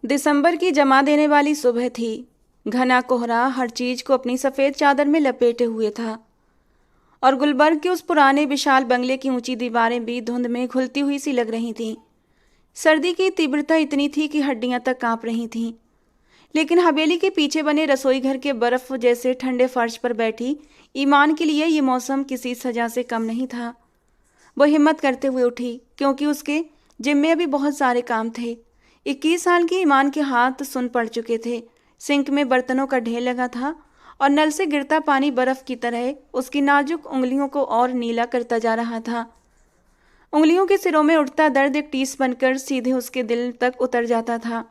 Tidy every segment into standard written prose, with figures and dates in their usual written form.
दिसंबर की जमा देने वाली सुबह थी। घना कोहरा हर चीज को अपनी सफेद चादर में लपेटे हुए था और गुलबर्ग के उस पुराने विशाल बंगले की ऊंची दीवारें भी धुंध में घुलती हुई सी लग रही थीं। सर्दी की तीव्रता इतनी थी कि हड्डियां तक कांप रही थीं। लेकिन हवेली के पीछे बने रसोई घर के बर्फ जैसे ठंडे फर्श पर बैठी ईमान के लिए ये मौसम किसी सजा से कम नहीं था। वो हिम्मत करते हुए उठी क्योंकि उसके जिम्मे अभी बहुत सारे काम थे। 21 साल की ईमान के हाथ सुन पड़ चुके थे। सिंक में बर्तनों का ढेर लगा था और नल से गिरता पानी बर्फ की तरह उसकी नाजुक उंगलियों को और नीला करता जा रहा था। उंगलियों के सिरों में उठता दर्द एक टीस बनकर सीधे उसके दिल तक उतर जाता था।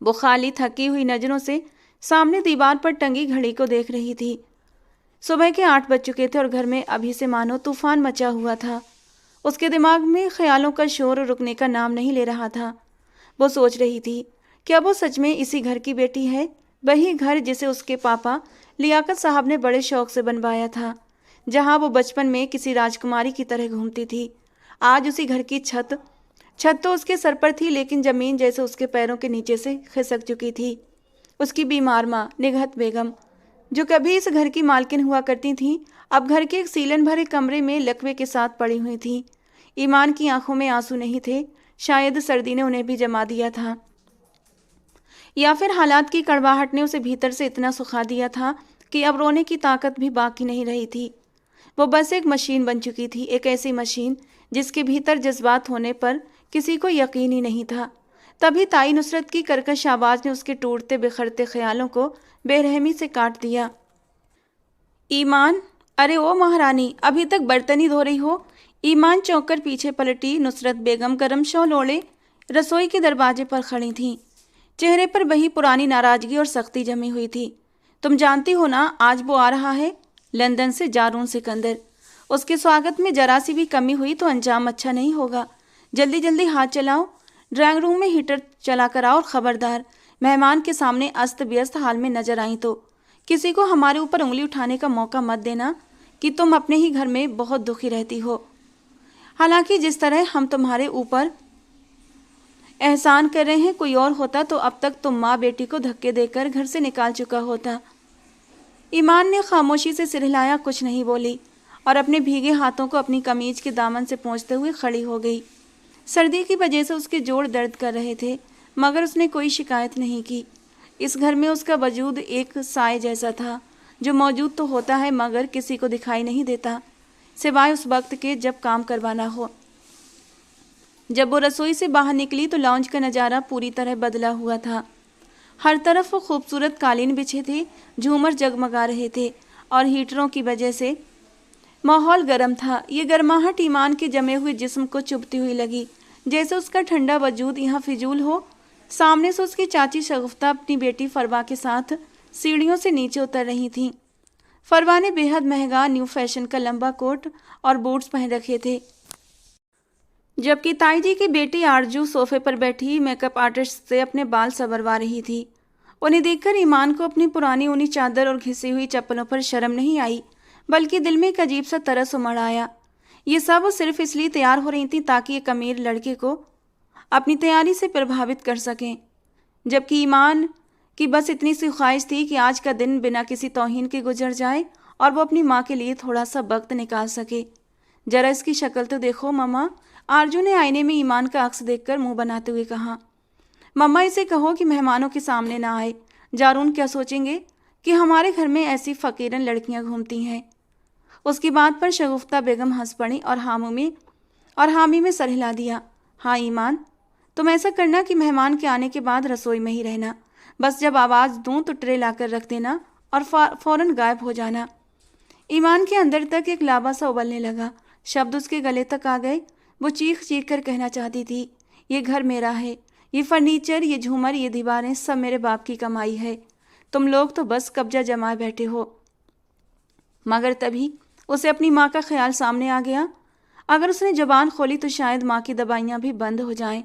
वो खाली थकी हुई नजरों से सामने दीवार पर टंगी घड़ी को देख रही थी। सुबह के 8 बज चुके थे और घर में अभी से मानो तूफान मचा हुआ था। उसके दिमाग में ख्यालों का शोर रुकने का नाम नहीं ले रहा था। वो सोच रही थी, क्या वो सच में इसी घर की बेटी है? वही घर जिसे उसके पापा लियाकत साहब ने बड़े शौक से बनवाया था, जहां वो बचपन में किसी राजकुमारी की तरह घूमती थी। आज उसी घर की छत तो उसके सर पर थी, लेकिन जमीन जैसे उसके पैरों के नीचे से खिसक चुकी थी। उसकी बीमार माँ निघत बेगम, जो कभी इस घर की मालकिन हुआ करती थी, अब घर के एक सीलन भरे कमरे में लकवे के साथ पड़ी हुई थी। ईमान की आंखों में आंसू नहीं थे। शायद सर्दी ने उन्हें भी जमा दिया था, या फिर हालात की कड़वाहट ने उसे भीतर से इतना सुखा दिया था कि अब रोने की ताकत भी बाकी नहीं रही थी। वो बस एक मशीन बन चुकी थी, एक ऐसी मशीन जिसके भीतर जज्बात होने पर किसी को यकीन ही नहीं था। तभी ताई नुसरत की कर्कश आवाज ने उसके टूटते बिखरते ख्यालों को बेरहमी से काट दिया। ईमान, अरे ओ महारानी, अभी तक बर्तन ही धो रही हो? ईमान चौंक कर पीछे पलटी। नुसरत बेगम गरम शॉल ओढ़े रसोई के दरवाजे पर खड़ी थीं। चेहरे पर वही पुरानी नाराजगी और सख्ती जमी हुई थी। तुम जानती हो ना, आज वो आ रहा है, लंदन से जारून सिकंदर। उसके स्वागत में जरा सी भी कमी हुई तो अंजाम अच्छा नहीं होगा। जल्दी जल्दी हाथ चलाओ, ड्राइंग रूम में हीटर चला कर आओ और खबरदार, मेहमान के सामने अस्त व्यस्त हाल में नजर आई तो किसी को हमारे ऊपर उंगली उठाने का मौका मत देना कि तुम अपने ही घर में बहुत दुखी रहती हो। हालांकि जिस तरह हम तुम्हारे ऊपर एहसान कर रहे हैं, कोई और होता तो अब तक तुम माँ बेटी को धक्के देकर घर से निकाल चुका होता। ईमान ने खामोशी से सिर हिलाया, कुछ नहीं बोली और अपने भीगे हाथों को अपनी कमीज के दामन से पोंछते हुए खड़ी हो गई। सर्दी की वजह से उसके जोड़ दर्द कर रहे थे, मगर उसने कोई शिकायत नहीं की। इस घर में उसका वजूद एक साए जैसा था, जो मौजूद तो होता है मगर किसी को दिखाई नहीं देता, सिवाय उस वक्त के जब काम करवाना हो। जब वो रसोई से बाहर निकली तो लॉन्ज का नज़ारा पूरी तरह बदला हुआ था। हर तरफ वो खूबसूरत कालीन बिछे थे, झूमर जगमगा रहे थे और हीटरों की वजह से माहौल गर्म था। ये गर्माहट ईमान के जमे हुए जिस्म को चुभती हुई लगी, जैसे उसका ठंडा वजूद यहाँ फिजूल हो। सामने से उसकी चाची शगुफ्ता अपनी बेटी फरवा के साथ सीढ़ियों से नीचे उतर रही थीं। फरवा ने बेहद महंगा न्यू फैशन का लंबा कोट और बूट्स पहन रखे थे, जबकि ताई जी की बेटी आरजू सोफे पर बैठी मेकअप आर्टिस्ट से अपने बाल संवरवा रही थी। उन्हें देखकर ईमान को अपनी पुरानी ऊनी चादर और घिसी हुई चप्पलों पर शर्म नहीं आई, बल्कि दिल में एक अजीब सा तरस उमड़ आया। ये सब सिर्फ इसलिए तैयार हो रही थी ताकि एक अमीर लड़के को अपनी तैयारी से प्रभावित कर सकें, जबकि ईमान की बस इतनी सी ख्वाहिश थी कि आज का दिन बिना किसी तौहीन के गुजर जाए और वो अपनी माँ के लिए थोड़ा सा वक्त निकाल सके। जरा इसकी शक्ल तो देखो मम्मा, आरजू ने आईने में ईमान का अक्स देखकर मुंह बनाते हुए कहा। मम्मा, इसे कहो कि मेहमानों के सामने ना आए। जारून क्या सोचेंगे कि हमारे घर में ऐसी फकीरन लड़कियां घूमती हैं। उसकी बात पर शगुफ्ता बेगम हंस पड़ी और हामी में सर हिला दिया। हाँ ईमान, तुम ऐसा करना कि मेहमान के आने के बाद रसोई में ही रहना। बस जब आवाज़ दूं तो ट्रे लाकर रख देना और फौरन गायब हो जाना। ईमान के अंदर तक एक लावा सा उबलने लगा, शब्द उसके गले तक आ गए। वो चीख चीख कर कहना चाहती थी, ये घर मेरा है, ये फर्नीचर, ये झूमर, ये दीवारें सब मेरे बाप की कमाई है। तुम लोग तो बस कब्जा जमाए बैठे हो। मगर तभी उसे अपनी माँ का ख्याल सामने आ गया। अगर उसने जबान खोली तो शायद माँ की दवाइयाँ भी बंद हो जाएं।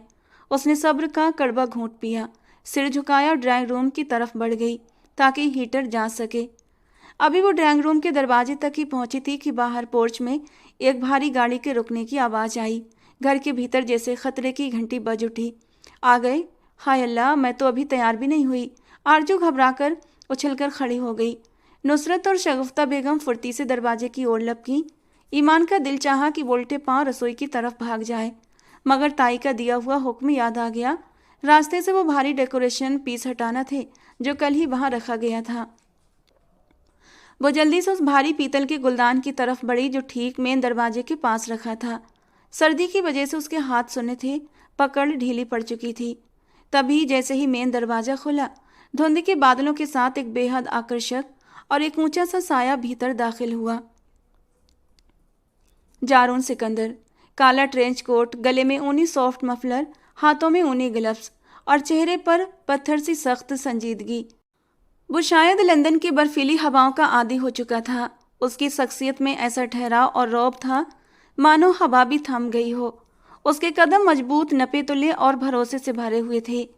उसने सब्र का कड़वा घूंट पिया, सिर झुकाया और ड्राइंग रूम की तरफ बढ़ गई ताकि हीटर जांच सके। अभी वो ड्राइंग रूम के दरवाजे तक ही पहुंची थी कि बाहर पोर्च में एक भारी गाड़ी के रुकने की आवाज़ आई। घर के भीतर जैसे खतरे की घंटी बज उठी। आ गए, हाय अल्लाह, मैं तो अभी तैयार भी नहीं हुई। आरजू घबराकर उछलकर खड़ी हो गई। नुसरत और शगुफ्ता बेगम फुर्ती से दरवाजे की ओर लपकी। ईमान का दिल चाहा कि उल्टे पांव रसोई की तरफ भाग जाए, मगर ताई का दिया हुआ हुक्म याद आ गया। रास्ते से वो भारी डेकोरेशन पीस हटाना थे जो कल ही वहां रखा गया था। वो जल्दी से उस भारी पीतल के गुलदान की तरफ बढ़ी जो ठीक मेन दरवाजे के पास रखा था। सर्दी की वजह से उसके हाथ सुने थे, पकड़ ढीली पड़ चुकी थी। तभी जैसे ही मेन दरवाजा खुला, धुंध के बादलों के साथ एक बेहद आकर्षक और एक ऊंचा सा साया भीतर दाखिल हुआ। जारून सिकंदर, काला ट्रेंच कोट, गले में ऊनी सॉफ्ट मफलर, हाथों में ऊनी ग्लव्स और चेहरे पर पत्थर सी सख्त संजीदगी। वो शायद लंदन की बर्फीली हवाओं का आदी हो चुका था। उसकी शख्सियत में ऐसा ठहराव और रौब था मानो हवा भी थम गई हो। उसके कदम मजबूत, नपे तुले और भरोसे से भरे हुए थे।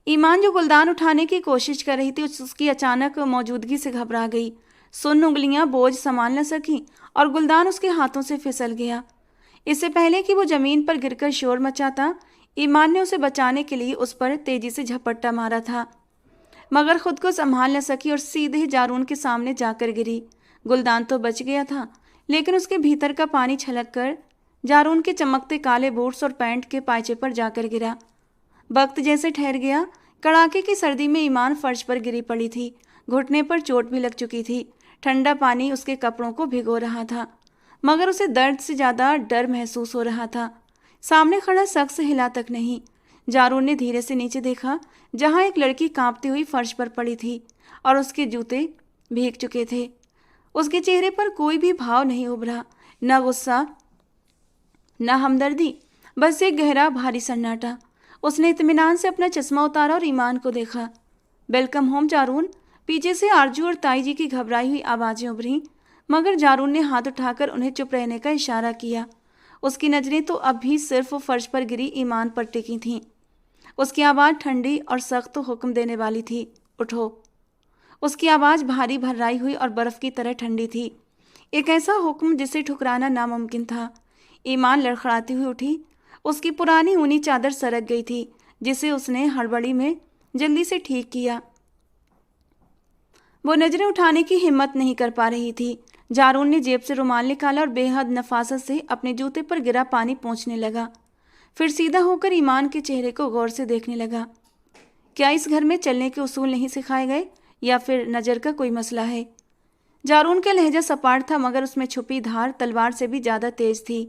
ईमान जो गुलदान उठाने की कोशिश कर रही थी, उसकी अचानक मौजूदगी से घबरा गई। सुन्न उंगलियां बोझ संभाल न सकी और गुलदान उसके हाथों से फिसल गया। इससे पहले कि वो जमीन पर गिरकर शोर मचाता, ईमान ने उसे बचाने के लिए उस पर तेजी से झपट्टा मारा था, मगर खुद को संभाल न सकी और सीधे जारून के सामने जाकर गिरी। गुलदान तो बच गया था, लेकिन उसके भीतर का पानी छलक कर जारून के चमकते काले बूट्स और पैंट के पायचे पर जाकर गिरा। वक्त जैसे ठहर गया। कड़ाके की सर्दी में ईमान फर्श पर गिरी पड़ी थी। घुटने पर चोट भी लग चुकी थी। ठंडा पानी उसके कपड़ों को भिगो रहा था, मगर उसे दर्द से ज़्यादा डर महसूस हो रहा था। सामने खड़ा शख्स हिला तक नहीं। जारून ने धीरे से नीचे देखा, जहां एक लड़की कांपती हुई फर्श पर पड़ी थी और उसके जूते भीग चुके थे। उसके चेहरे पर कोई भी भाव नहीं उभरा, न गुस्सा न हमदर्दी, बस एक गहरा भारी सन्नाटा। उसने इत्मीनान से अपना चश्मा उतारा और ईमान को देखा। वेलकम होम जारून। पीछे से आरजू और ताई जी की घबराई हुई आवाज़ें उभरी, मगर जारून ने हाथ उठाकर उन्हें चुप रहने का इशारा किया। उसकी नज़रें तो अब भी सिर्फ फर्श पर गिरी ईमान पर टिकी थीं। उसकी आवाज़ ठंडी और सख्त हुक्म देने वाली थी, उठो। उसकी आवाज़ भारी भर्राई हुई और बर्फ़ की तरह ठंडी थी। एक ऐसा हुक्म जिसे ठुकराना नामुमकिन था। ईमान लड़खड़ाती हुई उठी। उसकी पुरानी ऊनी चादर सरक गई थी, जिसे उसने हड़बड़ी में जल्दी से ठीक किया। वो नजरें उठाने की हिम्मत नहीं कर पा रही थी। जारून ने जेब से रुमाल निकाला और बेहद नफासत से अपने जूते पर गिरा पानी पोंछने लगा। फिर सीधा होकर ईमान के चेहरे को गौर से देखने लगा। क्या इस घर में चलने के उसूल नहीं सिखाए गए, या फिर नज़र का कोई मसला है? जारून का लहजा सपाट था, मगर उसमें छुपी धार तलवार से भी ज़्यादा तेज थी।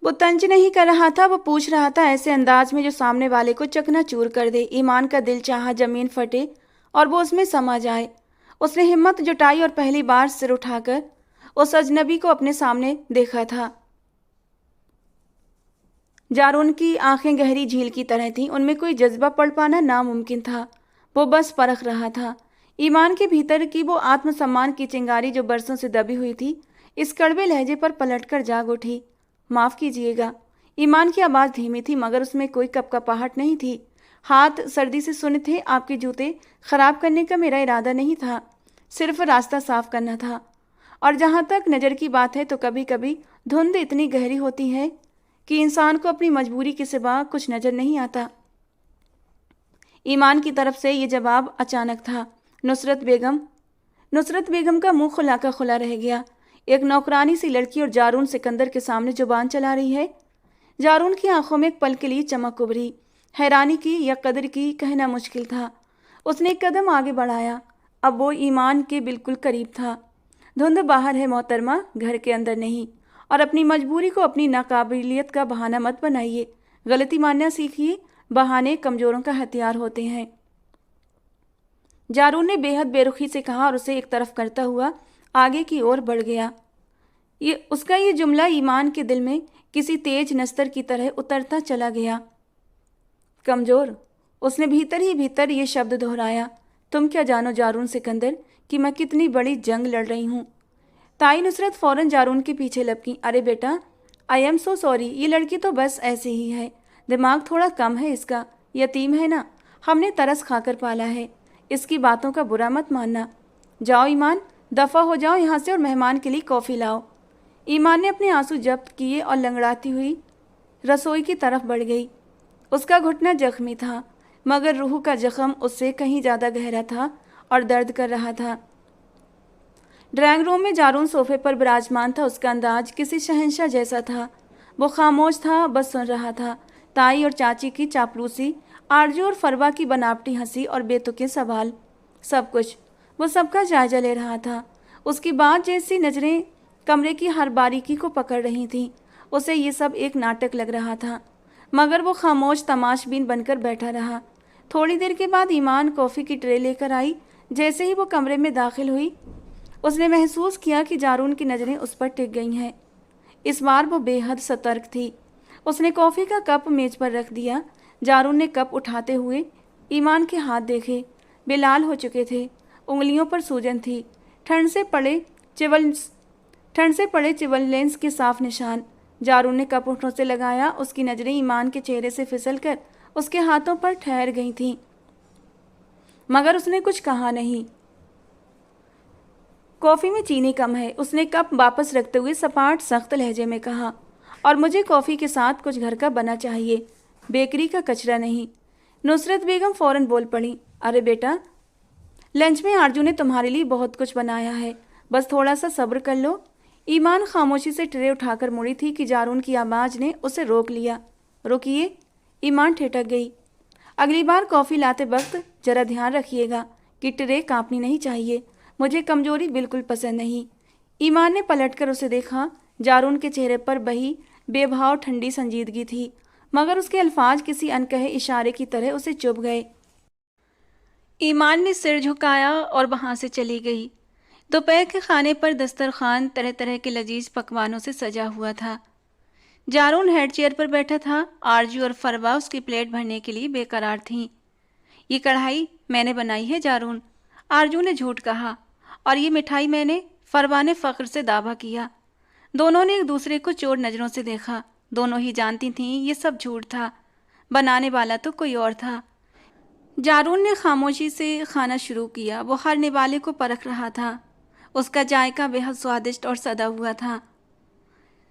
वो तंज नहीं कर रहा था, वो पूछ रहा था ऐसे अंदाज में जो सामने वाले को चकनाचूर कर दे। ईमान का दिल चाहा जमीन फटे और वो उसमें समा जाए। उसने हिम्मत जुटाई और पहली बार सिर उठाकर उस अजनबी को अपने सामने देखा था। जारून की आंखें गहरी झील की तरह थीं, उनमें कोई जज्बा पड़ पाना नामुमकिन था। वो बस परख रहा था। ईमान के भीतर की वो आत्मसम्मान की चिंगारी जो बरसों से दबी हुई थी, इस कड़वे लहजे पर पलटकर जाग उठी। माफ़ कीजिएगा। ईमान की आवाज़ धीमी थी, मगर उसमें कोई कपकपाहट नहीं थी। हाथ सर्दी से सुने थे। आपके जूते खराब करने का मेरा इरादा नहीं था, सिर्फ रास्ता साफ करना था। और जहाँ तक नज़र की बात है, तो कभी कभी धुंध इतनी गहरी होती है कि इंसान को अपनी मजबूरी के सिवा कुछ नज़र नहीं आता। ईमान की तरफ से ये जवाब अचानक था। नुसरत बेगम का मुंह खुला का खुला रह गया। एक नौकरानी सी लड़की और जारून सिकंदर के सामने जुबान चला रही है। जारून की आंखों में एक पल के लिए चमक उभरी। हैरानी की या कदर की कहना मुश्किल था। उसने एक कदम आगे बढ़ाया। अब वो ईमान के बिल्कुल करीब था। धुंध बाहर है मोहतरमा, घर के अंदर नहीं। और अपनी मजबूरी को अपनी नाकाबिलियत का बहाना मत बनाइए। गलती मानना सीखिए। बहाने कमजोरों का हथियार होते हैं। जारून ने बेहद बेरुखी से कहा और उसे एक तरफ करता हुआ आगे की ओर बढ़ गया। उसका ये जुमला ईमान के दिल में किसी तेज नस्तर की तरह उतरता चला गया। कमजोर? उसने भीतर ही भीतर ये शब्द दोहराया। तुम क्या जानो जारून सिकंदर कि मैं कितनी बड़ी जंग लड़ रही हूँ। ताई नुसरत फौरन जारून के पीछे लपकी। अरे बेटा, आई एम सो सॉरी, ये लड़की तो बस ऐसी ही है, दिमाग थोड़ा कम है इसका, यतीम है ना, हमने तरस खाकर पाला है, इसकी बातों का बुरा मत मानना। जाओ ईमान, दफ़ा हो जाओ यहाँ से और मेहमान के लिए कॉफ़ी लाओ। ईमान ने अपने आंसू जब्त किए और लंगड़ाती हुई रसोई की तरफ बढ़ गई। उसका घुटना जख्मी था, मगर रूह का जख्म उससे कहीं ज़्यादा गहरा था और दर्द कर रहा था। ड्राइंग रूम में जारून सोफे पर विराजमान था। उसका अंदाज किसी शहंशाह जैसा था। वो खामोश था, बस सुन रहा था। ताई और चाची की चापलूसी, आरजू और फरवा की बनावटी हंसी और बेतुके सवाल, सब कुछ वो सबका जायजा ले रहा था। उसकी बात जैसी नजरें कमरे की हर बारीकी को पकड़ रही थीं। उसे ये सब एक नाटक लग रहा था, मगर वो खामोश तमाशबीन बनकर बैठा रहा। थोड़ी देर के बाद ईमान कॉफ़ी की ट्रे लेकर आई। जैसे ही वो कमरे में दाखिल हुई, उसने महसूस किया कि जारून की नज़रें उस पर टिक गई हैं। इस बार वो बेहद सतर्क थी। उसने कॉफ़ी का कप मेज पर रख दिया। जारून ने कप उठाते हुए ईमान के हाथ देखे। बेलाल हो चुके थे, उंगलियों पर सूजन थी। ठंड से पड़े चिवलेंस के साफ निशान। जारून ने कप होठों से लगाया। उसकी नज़रें ईमान के चेहरे से फिसलकर उसके हाथों पर ठहर गई थीं, मगर उसने कुछ कहा नहीं। कॉफ़ी में चीनी कम है, उसने कप वापस रखते हुए सपाट सख्त लहजे में कहा, और मुझे कॉफ़ी के साथ कुछ घर का बना चाहिए, बेकरी का कचरा नहीं। नुसरत बेगम फौरन बोल पड़ी, अरे बेटा, लंच में आरजू ने तुम्हारे लिए बहुत कुछ बनाया है, बस थोड़ा सा सब्र कर लो। ईमान खामोशी से ट्रे उठाकर मुड़ी थी कि जारून की आवाज़ ने उसे रोक लिया। रुकिए। ईमान ठिठक गई। अगली बार कॉफ़ी लाते वक्त जरा ध्यान रखिएगा कि ट्रे कांपनी नहीं चाहिए। मुझे कमजोरी बिल्कुल पसंद नहीं। ईमान ने पलटकर उसे देखा। जारून के चेहरे पर बही बेभाव ठंडी संजीदगी थी, मगर उसके अल्फाज किसी अनकहे इशारे की तरह उसे चुभ गए। ईमान ने सिर झुकाया और वहां से चली गई। दोपहर के खाने पर दस्तरखान तरह तरह के लजीज पकवानों से सजा हुआ था। जारून हेड चेयर पर बैठा था। आरजू और फरवा उसकी प्लेट भरने के लिए बेकरार थीं। ये कढ़ाई मैंने बनाई है जारून, आरजू ने झूठ कहा, और ये मिठाई मैंने, फरवा ने फ़ख्र से दावा किया। दोनों ने एक दूसरे को चोर नज़रों से देखा। दोनों ही जानती थीं ये सब झूठ था, बनाने वाला तो कोई और था। जारून ने खामोशी से खाना शुरू किया। वो हर निवाले को परख रहा था। उसका जायका बेहद स्वादिष्ट और सदा हुआ था।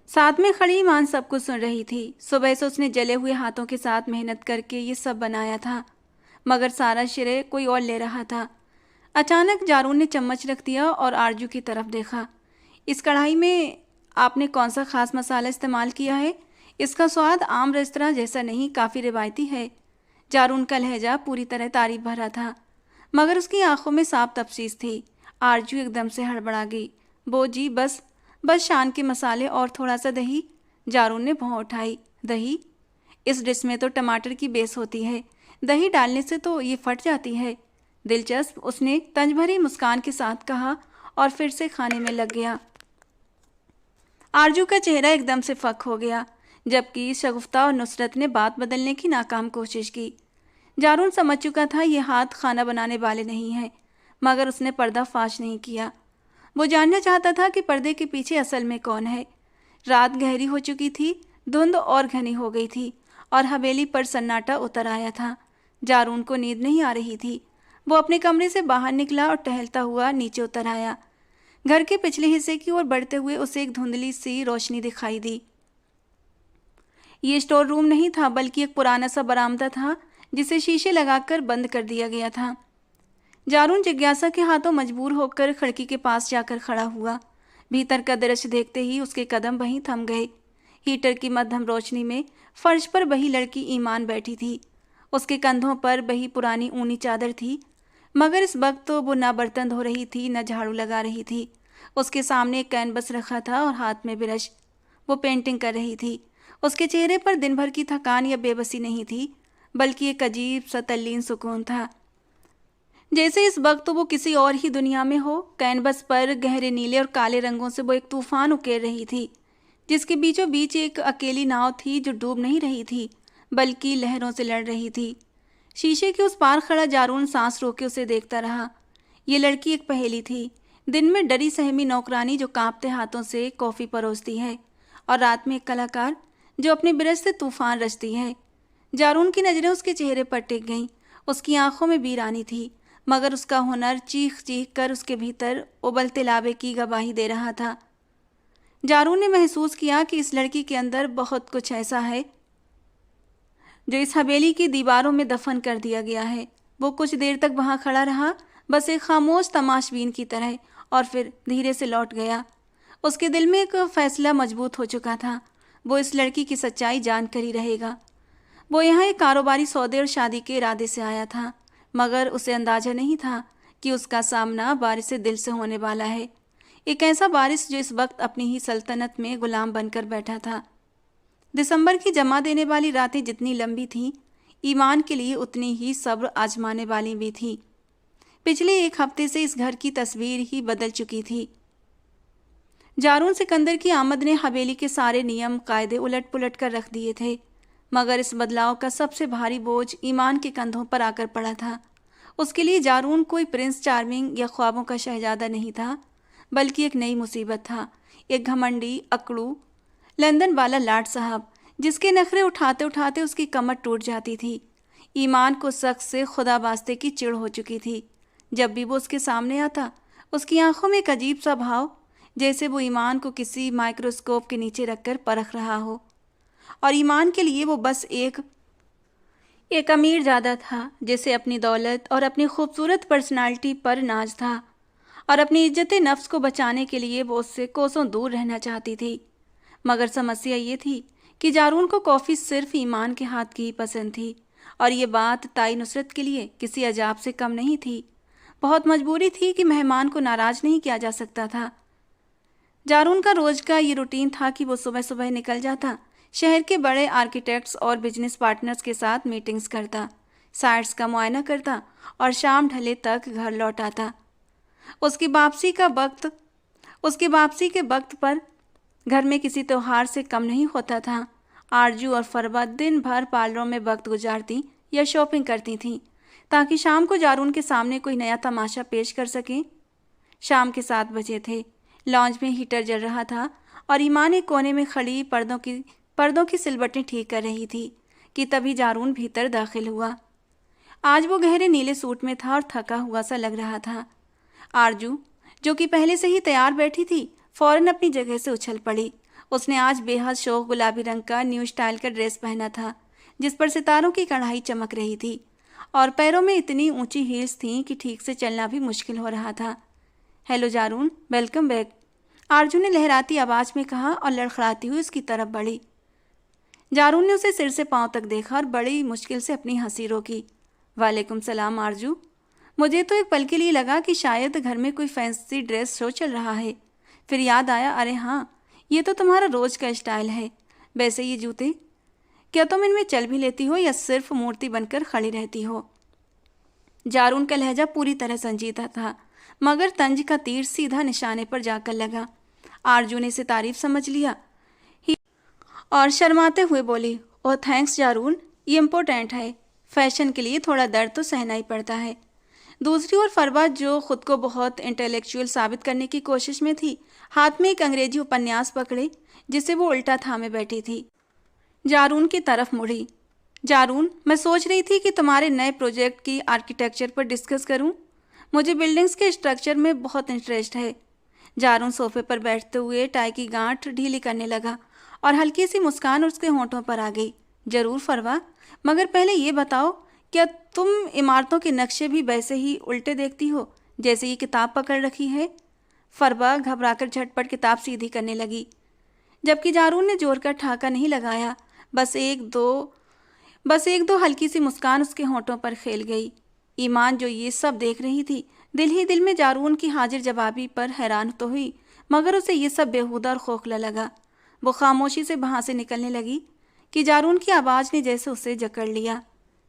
साथ में खड़ी ईमान सब कुछ सुन रही थी। सुबह से उसने जले हुए हाथों के साथ मेहनत करके ये सब बनाया था, मगर सारा श्रेय कोई और ले रहा था। अचानक जारून ने चम्मच रख दिया और आरजू की तरफ देखा। इस कढ़ाई में आपने कौन सा खास मसाला इस्तेमाल किया है? इसका स्वाद आम रेस्तरां जैसा नहीं, काफ़ी रिवायती है। जारून का लहजा पूरी तरह तारीफ भरा था, मगर उसकी आंखों में साफ तफसीस थी। आरजू एकदम से हड़बड़ा गई। बो जी, बस शान के मसाले और थोड़ा सा दही। जारून ने भौं उठाई। दही? इस डिश में तो टमाटर की बेस होती है, दही डालने से तो ये फट जाती है। दिलचस्प, उसने तंज भरी मुस्कान के साथ कहा और फिर से खाने में लग गया। आरजू का चेहरा एकदम से फक हो गया, जबकि शगुफ्ता और नुसरत ने बात बदलने की नाकाम कोशिश की। जारून समझ चुका था ये हाथ खाना बनाने वाले नहीं हैं, मगर उसने पर्दा फाश नहीं किया। वो जानना चाहता था कि पर्दे के पीछे असल में कौन है। रात गहरी हो चुकी थी, धुंध और घनी हो गई थी और हवेली पर सन्नाटा उतर आया था। जारून को नींद नहीं आ रही थी। वो अपने कमरे से बाहर निकला और टहलता हुआ नीचे उतर आया। घर के पिछले हिस्से की ओर बढ़ते हुए उसे एक धुंधली सी रोशनी दिखाई दी। ये स्टोर रूम नहीं था, बल्कि एक पुराना सा बरामदा था जिसे शीशे लगाकर बंद कर दिया गया था। जारून जिज्ञासा के हाथों मजबूर होकर खिड़की के पास जाकर खड़ा हुआ। भीतर का दृश्य देखते ही उसके कदम वहीं थम गए। हीटर की मध्यम रोशनी में फर्श पर वही लड़की ईमान बैठी थी। उसके कंधों पर वही पुरानी ऊनी चादर थी, मगर इस वक्त तो वो न बर्तन धो रही थी न झाड़ू लगा रही थी। उसके सामने एक कैनवस रखा था और हाथ में ब्रश। वो पेंटिंग कर रही थी। उसके चेहरे पर दिन भर की थकान या बेबसी नहीं थी, बल्कि एक अजीब सा तल्लीन सुकून था, जैसे इस वक्त तो वो किसी और ही दुनिया में हो। कैनवस पर गहरे नीले और काले रंगों से वो एक तूफान उकेर रही थी, जिसके बीचों बीच एक अकेली नाव थी जो डूब नहीं रही थी, बल्कि लहरों से लड़ रही थी। शीशे के उस पार खड़ा जारून सांस रोके उसे देखता रहा। ये लड़की एक पहेली थी। दिन में डरी सहमी नौकरानी जो कांपते हाथों से कॉफ़ी परोसती है, और रात में एक कलाकार जो अपने ब्रश से तूफान रचती है। जारून की नज़रें उसके चेहरे पर टिक गईं। उसकी आंखों में वीरानी थी, मगर उसका हुनर चीख चीख कर उसके भीतर उबलते लावे की गवाही दे रहा था। जारून ने महसूस किया कि इस लड़की के अंदर बहुत कुछ ऐसा है जो इस हवेली की दीवारों में दफन कर दिया गया है। वो कुछ देर तक वहां खड़ा रहा, बस एक खामोश तमाशबीन की तरह, और फिर धीरे से लौट गया। उसके दिल में एक फैसला मजबूत हो चुका था। वो इस लड़की की सच्चाई जानकर ही रहेगा। वो यहाँ एक कारोबारी सौदे और शादी के इरादे से आया था, मगर उसे अंदाजा नहीं था कि उसका सामना बारिश दिल से होने वाला है। एक ऐसा बारिश जो इस वक्त अपनी ही सल्तनत में गुलाम बनकर बैठा था। दिसंबर की जमा देने वाली रातें जितनी लंबी थीं, ईमान के लिए उतनी ही सब्र आजमाने वाली भी थीं। पिछले एक हफ्ते से इस घर की तस्वीर ही बदल चुकी थी। जारून सिकंदर की आमद ने हवेली के सारे नियम कायदे उलट पुलट कर रख दिए थे, मगर इस बदलाव का सबसे भारी बोझ ईमान के कंधों पर आकर पड़ा था। उसके लिए जारून कोई प्रिंस चार्मिंग या ख्वाबों का शहजादा नहीं था, बल्कि एक नई मुसीबत था। एक घमंडी, अकड़ू, लंदन वाला लाट साहब, जिसके नखरे उठाते उठाते उसकी कमर टूट जाती थी। ईमान को शख्स से खुदा वास्ते की चिढ़ हो चुकी थी। जब भी वो उसके सामने आता, उसकी आंखों में एक अजीब सा भाव, जैसे वो ईमान को किसी माइक्रोस्कोप के नीचे रखकर परख रहा हो। और ईमान के लिए वो बस एक अमीर ज़्यादा था, जिसे अपनी दौलत और अपनी खूबसूरत पर्सनालिटी पर नाज था, और अपनी इज्जत नफ्स को बचाने के लिए वो उससे कोसों दूर रहना चाहती थी। मगर समस्या ये थी कि जारून को कॉफ़ी सिर्फ ईमान के हाथ की ही पसंद थी, और ये बात ताई नुसरत के लिए किसी अजाब से कम नहीं थी। बहुत मजबूरी थी कि मेहमान को नाराज़ नहीं किया जा सकता था। जारून का रोज का ये रूटीन था कि वो सुबह सुबह निकल जाता, शहर के बड़े आर्किटेक्ट्स और बिजनेस पार्टनर्स के साथ मीटिंग्स करता, साइट्स का मुआयना करता और शाम ढले तक घर लौट आता। उसकी वापसी के वक्त पर घर में किसी त्योहार से कम नहीं होता था। आरजू और फरवा दिन भर पार्लरों में वक्त गुजारती या शॉपिंग करती थीं, ताकि शाम को जारून के सामने कोई नया तमाशा पेश कर सकें। शाम के 7 बजे थे। लॉन्ज में हीटर जल रहा था और ईमान एक कोने में खड़ी पर्दों की सिलबटें ठीक कर रही थी कि तभी जारून भीतर दाखिल हुआ। आज वो गहरे नीले सूट में था और थका हुआ सा लग रहा था। आरजू, जो कि पहले से ही तैयार बैठी थी, फौरन अपनी जगह से उछल पड़ी। उसने आज बेहद शौक गुलाबी रंग का न्यू स्टाइल का ड्रेस पहना था, जिस पर सितारों की कढ़ाई चमक रही थी, और पैरों में इतनी ऊंची हील्स थीं कि ठीक से चलना भी मुश्किल हो रहा था। हेलो जारून, वेलकम बैक, आरजू ने लहराती आवाज़ में कहा और लड़खड़ाती हुई उसकी तरफ बढ़ी। जारून ने उसे सिर से पांव तक देखा और बड़ी मुश्किल से अपनी हंसी रोकी। वालेकुम सलाम आरजू। मुझे तो एक पल के लिए लगा कि शायद घर में कोई फैंसी ड्रेस शो चल रहा है। फिर याद आया, अरे हाँ, ये तो तुम्हारा रोज का स्टाइल है। वैसे ये जूते, क्या तुम इनमें चल भी लेती हो या सिर्फ मूर्ति बनकर खड़ी रहती हो? जारून का लहजा पूरी तरह संजीदा था, मगर तंज का तीर सीधा निशाने पर जाकर लगा। आरजू ने इसे तारीफ समझ लिया और शर्माते हुए बोली, ओह थैंक्स जारून, ये इम्पोर्टेंट है। फैशन के लिए थोड़ा दर्द तो सहना ही पड़ता है। दूसरी ओर फरवा, जो खुद को बहुत इंटेलेक्चुअल साबित करने की कोशिश में थी, हाथ में एक अंग्रेजी उपन्यास पकड़े जिसे वो उल्टा थामे बैठी थी, जारून की तरफ मुड़ी। जारून, मैं सोच रही थी कि तुम्हारे नए प्रोजेक्ट की आर्किटेक्चर पर डिस्कस करूं। मुझे बिल्डिंग्स के स्ट्रक्चर में बहुत इंटरेस्ट है। जारून सोफे पर बैठते हुए टाई की गांठ ढीली करने लगा और हल्की सी मुस्कान उसके होंठों पर आ गई। जरूर फरवा, मगर पहले ये बताओ, क्या तुम इमारतों के नक्शे भी वैसे ही उल्टे देखती हो जैसे ये किताब पकड़ रखी है? फरवा घबराकर झटपट किताब सीधी करने लगी, जबकि जारून ने जोर का ठाका नहीं लगाया। बस एक दो हल्की सी मुस्कान उसके होंठों पर खेल गई। ईमान, जो ये सब देख रही थी, दिल ही दिल में जारून की हाजिर जवाबी पर हैरान तो हुई, मगर उसे ये सब बेहुदा और खोखला लगा। वो खामोशी से वहाँ से निकलने लगी कि जारून की आवाज़ ने जैसे उसे जकड़ लिया।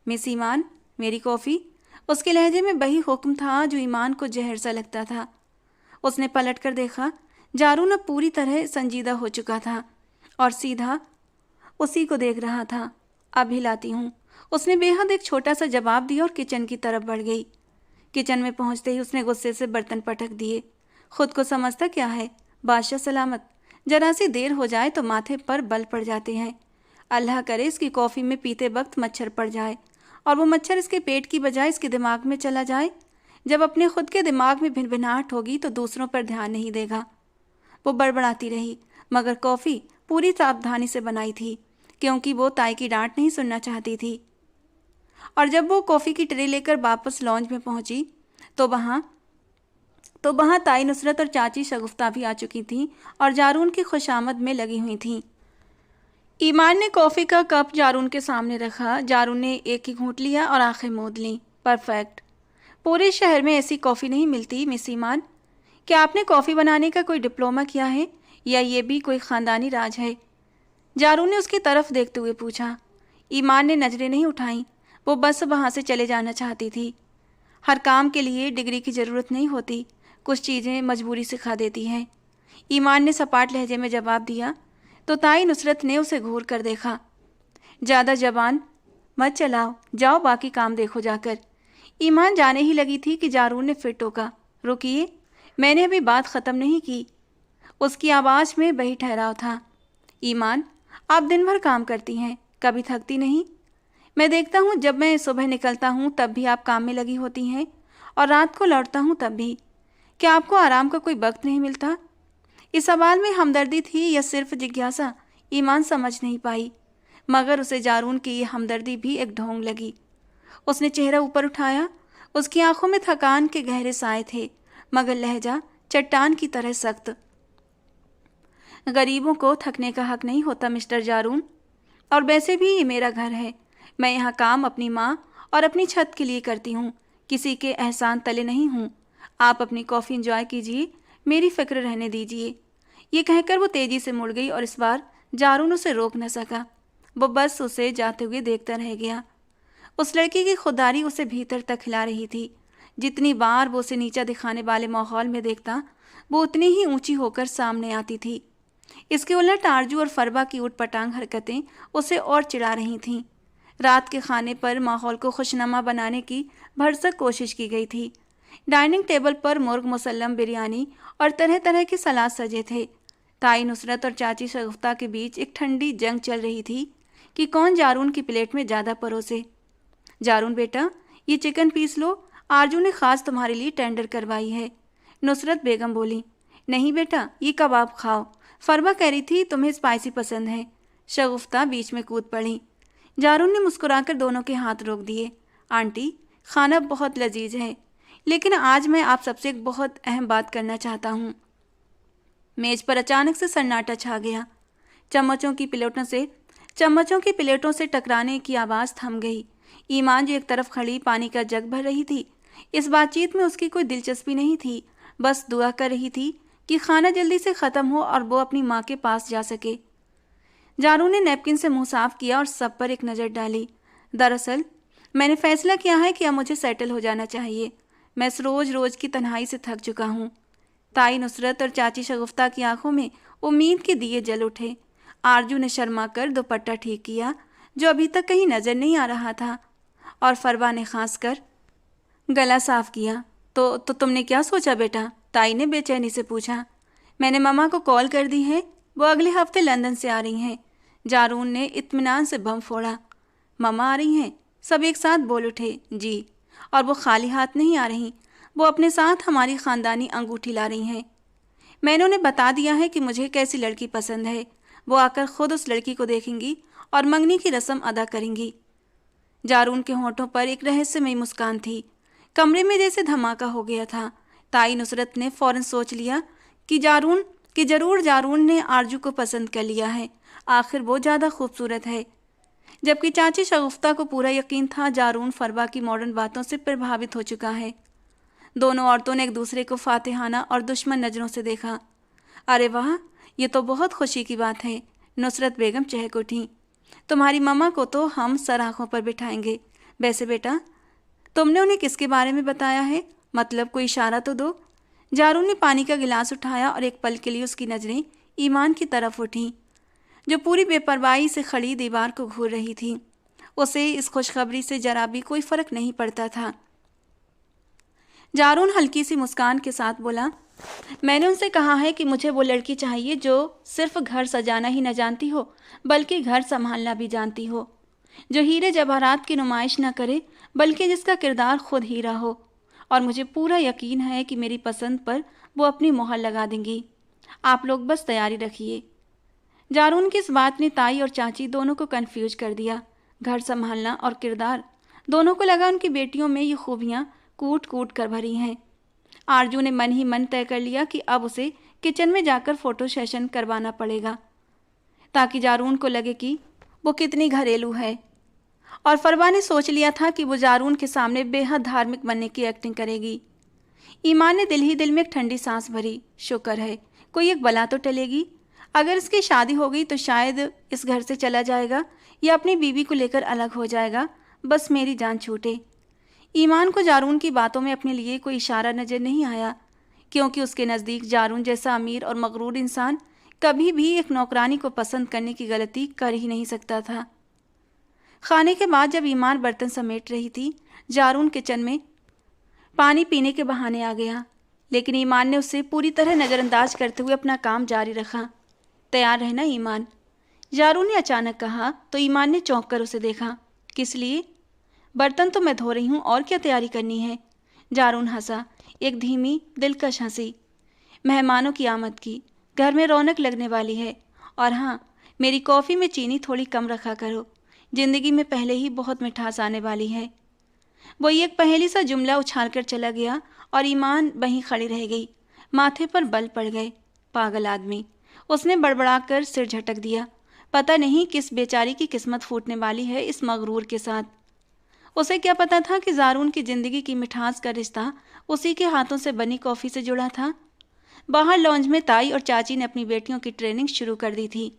मिस ईमान, मेरी कॉफ़ी। उसके लहजे में वही हुक्म था जो ईमान को जहर सा लगता था। उसने पलट कर देखा। जारून अब पूरी तरह संजीदा हो चुका था और सीधा उसी को देख रहा था। अब हिलाती हूँ, उसने बेहद एक छोटा सा जवाब दिया और किचन की तरफ बढ़ गई। किचन में पहुँचते ही उसने गुस्से से बर्तन पटक दिए। खुद को समझता क्या है, बादशाह सलामत। जरा सी देर हो जाए तो माथे पर बल पड़ जाते हैं। अल्लाह करे इसकी कॉफ़ी में पीते वक्त मच्छर पड़ जाए और वो मच्छर इसके पेट की बजाय इसके दिमाग में चला जाए। जब अपने खुद के दिमाग में भिनभिनाहट होगी तो दूसरों पर ध्यान नहीं देगा। वो बड़बड़ाती रही, मगर कॉफ़ी पूरी सावधानी से बनाई थी। क्योंकि वो ताई की डांट नहीं सुनना चाहती थी। और जब वो कॉफ़ी की ट्रे लेकर वापस लॉन्ज में पहुंची तो वहाँ ताई नुसरत और चाची शगुफ्ता भी आ चुकी थीं और जारून की खुशामद में लगी हुई थीं। ईमान ने कॉफ़ी का कप जारून के सामने रखा। जारून ने एक ही घूंट लिया और आंखें मूंद लीं। परफेक्ट। पूरे शहर में ऐसी कॉफ़ी नहीं मिलती मिस ईमान। क्या आपने कॉफ़ी बनाने का कोई डिप्लोमा किया है या ये भी कोई ख़ानदानी राज है? जारून ने उसकी तरफ देखते हुए पूछा। ईमान ने नज़रें नहीं उठाईं। वो बस वहाँ से चले जाना चाहती थी। हर काम के लिए डिग्री की ज़रूरत नहीं होती, कुछ चीज़ें मजबूरी सिखा देती हैं। ईमान ने सपाट लहजे में जवाब दिया तो ताई नुसरत ने उसे घूर कर देखा। ज़्यादा जबान मत चलाओ, जाओ बाकी काम देखो जाकर। ईमान जाने ही लगी थी कि जारून ने फिर टोका। रुकिए, मैंने अभी बात ख़त्म नहीं की। उसकी आवाज़ में बही ठहराव था। ईमान, आप दिन भर काम करती हैं, कभी थकती नहीं? मैं देखता हूँ जब मैं सुबह निकलता हूँ तब भी आप काम में लगी होती हैं और रात को लौटता हूँ तब भी। क्या आपको आराम का कोई वक्त नहीं मिलता? इस सवाल में हमदर्दी थी या सिर्फ जिज्ञासा, ईमान समझ नहीं पाई, मगर उसे जारून की ये हमदर्दी भी एक ढोंग लगी। उसने चेहरा ऊपर उठाया। उसकी आंखों में थकान के गहरे साए थे, मगर लहजा चट्टान की तरह सख्त। गरीबों को थकने का हक नहीं होता मिस्टर जारून, और वैसे भी ये मेरा घर है। मैं यहाँ काम अपनी माँ और अपनी छत के लिए करती हूँ, किसी के एहसान तले नहीं हूँ। आप अपनी कॉफ़ी एंजॉय कीजिए, मेरी फिक्र रहने दीजिए। ये कहकर वो तेज़ी से मुड़ गई और इस बार जारून उसे रोक न सका। वो बस उसे जाते हुए देखता रह गया। उस लड़की की खुदारी उसे भीतर तक हिला रही थी। जितनी बार वो उसे नीचा दिखाने वाले माहौल में देखता, वो उतनी ही ऊंची होकर सामने आती थी। इसके उलट आरजू और फरबा की ऊटपटांग हरकतें उसे और चिढ़ा रही थीं। रात के खाने पर माहौल को खुशनुमा बनाने की भरसक कोशिश की गई थी। डाइनिंग टेबल पर मुर्ग मुसल्लम, बिरयानी और तरह तरह के सलाद सजे थे। ताई नुसरत और चाची शगुफ्ता के बीच एक ठंडी जंग चल रही थी कि कौन जारून की प्लेट में ज़्यादा परोसे। जारून बेटा, ये चिकन पीस लो, आरजू ने ख़ास तुम्हारे लिए टेंडर करवाई है। नुसरत बेगम बोली। नहीं बेटा, ये कबाब खाओ, फरबा कह रही थी तुम्हें स्पाइसी पसंद है। शगुफ्ता बीच में कूद पड़ी। जारून ने मुस्कुराकर दोनों के हाथ रोक दिए। आंटी, खाना बहुत लजीज है, लेकिन आज मैं आप सबसे एक बहुत अहम बात करना चाहता हूँ। मेज पर अचानक से सन्नाटा छा गया। चम्मचों की प्लेटों से टकराने की आवाज़ थम गई। ईमान जो एक तरफ खड़ी पानी का जग भर रही थी, इस बातचीत में उसकी कोई दिलचस्पी नहीं थी, बस दुआ कर रही थी कि खाना जल्दी से ख़त्म हो और वो अपनी माँ के पास जा सके। जारून ने नैपकिन से मुंह साफ किया और सब पर एक नज़र डाली। दरअसल मैंने फैसला किया है कि अब मुझे सेटल हो जाना चाहिए। मैं इस रोज़ रोज़ की तन्हाई से थक चुका हूँ। ताई नुसरत और चाची शगुफ्ता की आंखों में उम्मीद के दिए जल उठे। आरजू ने शर्मा कर दुपट्टा ठीक किया, जो अभी तक कहीं नज़र नहीं आ रहा था, और फरवा ने खांस कर गला साफ किया। तो तुमने क्या सोचा बेटा? ताई ने बेचैनी से पूछा। मैंने मम्मा को कॉल कर दी है, वो अगले हफ्ते लंदन से आ रही हैं। जारून ने इत्मीनान से बम फोड़ा। मम्मा आ रही हैं? सब एक साथ बोल उठे। जी, और वो खाली हाथ नहीं आ रही, वो अपने साथ हमारी ख़ानदानी अंगूठी ला रही हैं। मैंने उन्हें बता दिया है कि मुझे कैसी लड़की पसंद है। वो आकर ख़ुद उस लड़की को देखेंगी और मंगनी की रस्म अदा करेंगी। जारून के होंठों पर एक रहस्यमयी मुस्कान थी। कमरे में जैसे धमाका हो गया था। ताई नुसरत ने फ़ौरन सोच लिया कि ज़रूर जारून ने आरजू को पसंद कर लिया है, आखिर वो ज़्यादा खूबसूरत है। जबकि चाची शगुफ्ता को पूरा यकीन था जारून फरवा की मॉडर्न बातों से प्रभावित हो चुका है। दोनों औरतों ने एक दूसरे को फातिहाना और दुश्मन नज़रों से देखा। अरे वाह, ये तो बहुत खुशी की बात है। नुसरत बेगम चहक उठी। तुम्हारी मम्मा को तो हम सर आँखों पर बिठाएंगे। वैसे बेटा, तुमने उन्हें किसके बारे में बताया है? मतलब कोई इशारा तो दो। जारून ने पानी का गिलास उठाया और एक पल के लिए उसकी नज़रें ईमान की तरफ उठीं, जो पूरी बेपरवाही से खड़ी दीवार को घूर रही थी। उसे इस खुशखबरी से जरा भी कोई फ़र्क नहीं पड़ता था। जारून हल्की सी मुस्कान के साथ बोला, मैंने उनसे कहा है कि मुझे वो लड़की चाहिए जो सिर्फ घर सजाना ही न जानती हो, बल्कि घर संभालना भी जानती हो, जो हीरे जवाहरात की नुमाइश न करे, बल्कि जिसका किरदार खुद हीरा हो। और मुझे पूरा यकीन है कि मेरी पसंद पर वो अपनी मोहर लगा देंगी। आप लोग बस तैयारी रखिए। जारून की इस बात ने ताई और चाची दोनों को कंफ्यूज कर दिया। घर संभालना और किरदार, दोनों को लगा उनकी बेटियों में ये खूबियां कूट कूट कर भरी हैं। आरजू ने मन ही मन तय कर लिया कि अब उसे किचन में जाकर फोटो सेशन करवाना पड़ेगा, ताकि जारून को लगे कि वो कितनी घरेलू है। और फरवा ने सोच लिया था कि वो जारून के सामने बेहद धार्मिक बनने की एक्टिंग करेगी। ईमान ने दिल ही दिल में एक ठंडी सांस भरी। शुक्र है कोई एक बला तो टलेगी। अगर इसकी शादी हो गई तो शायद इस घर से चला जाएगा या अपनी बीवी को लेकर अलग हो जाएगा। बस मेरी जान छूटे। ईमान को जारून की बातों में अपने लिए कोई इशारा नजर नहीं आया, क्योंकि उसके नज़दीक जारून जैसा अमीर और मगरूर इंसान कभी भी एक नौकरानी को पसंद करने की गलती कर ही नहीं सकता था। खाने के बाद जब ईमान बर्तन समेट रही थी, जारून किचन में पानी पीने के बहाने आ गया, लेकिन ईमान ने उसे पूरी तरह नज़रअंदाज करते हुए अपना काम जारी रखा। तैयार रहना ईमान, जारून ने अचानक कहा तो ईमान ने चौंक कर उसे देखा। किस लिए? बर्तन तो मैं धो रही हूँ, और क्या तैयारी करनी है? जारून हंसा, एक धीमी दिलकश हंसी। मेहमानों की आमद की, घर में रौनक लगने वाली है। और हाँ, मेरी कॉफ़ी में चीनी थोड़ी कम रखा करो, जिंदगी में पहले ही बहुत मिठास आने वाली है। वो एक पहेली सा जुमला उछालकर चला गया और ईमान वहीं खड़ी रह गई। माथे पर बल पड़ गए। पागल आदमी, उसने बड़बड़ाकर सिर झटक दिया। पता नहीं किस बेचारी की किस्मत फूटने वाली है इस मगरूर के साथ। उसे क्या पता था कि जारून की जिंदगी की मिठास का रिश्ता उसी के हाथों से बनी कॉफ़ी से जुड़ा था। बाहर लॉन्ज में ताई और चाची ने अपनी बेटियों की ट्रेनिंग शुरू कर दी थी।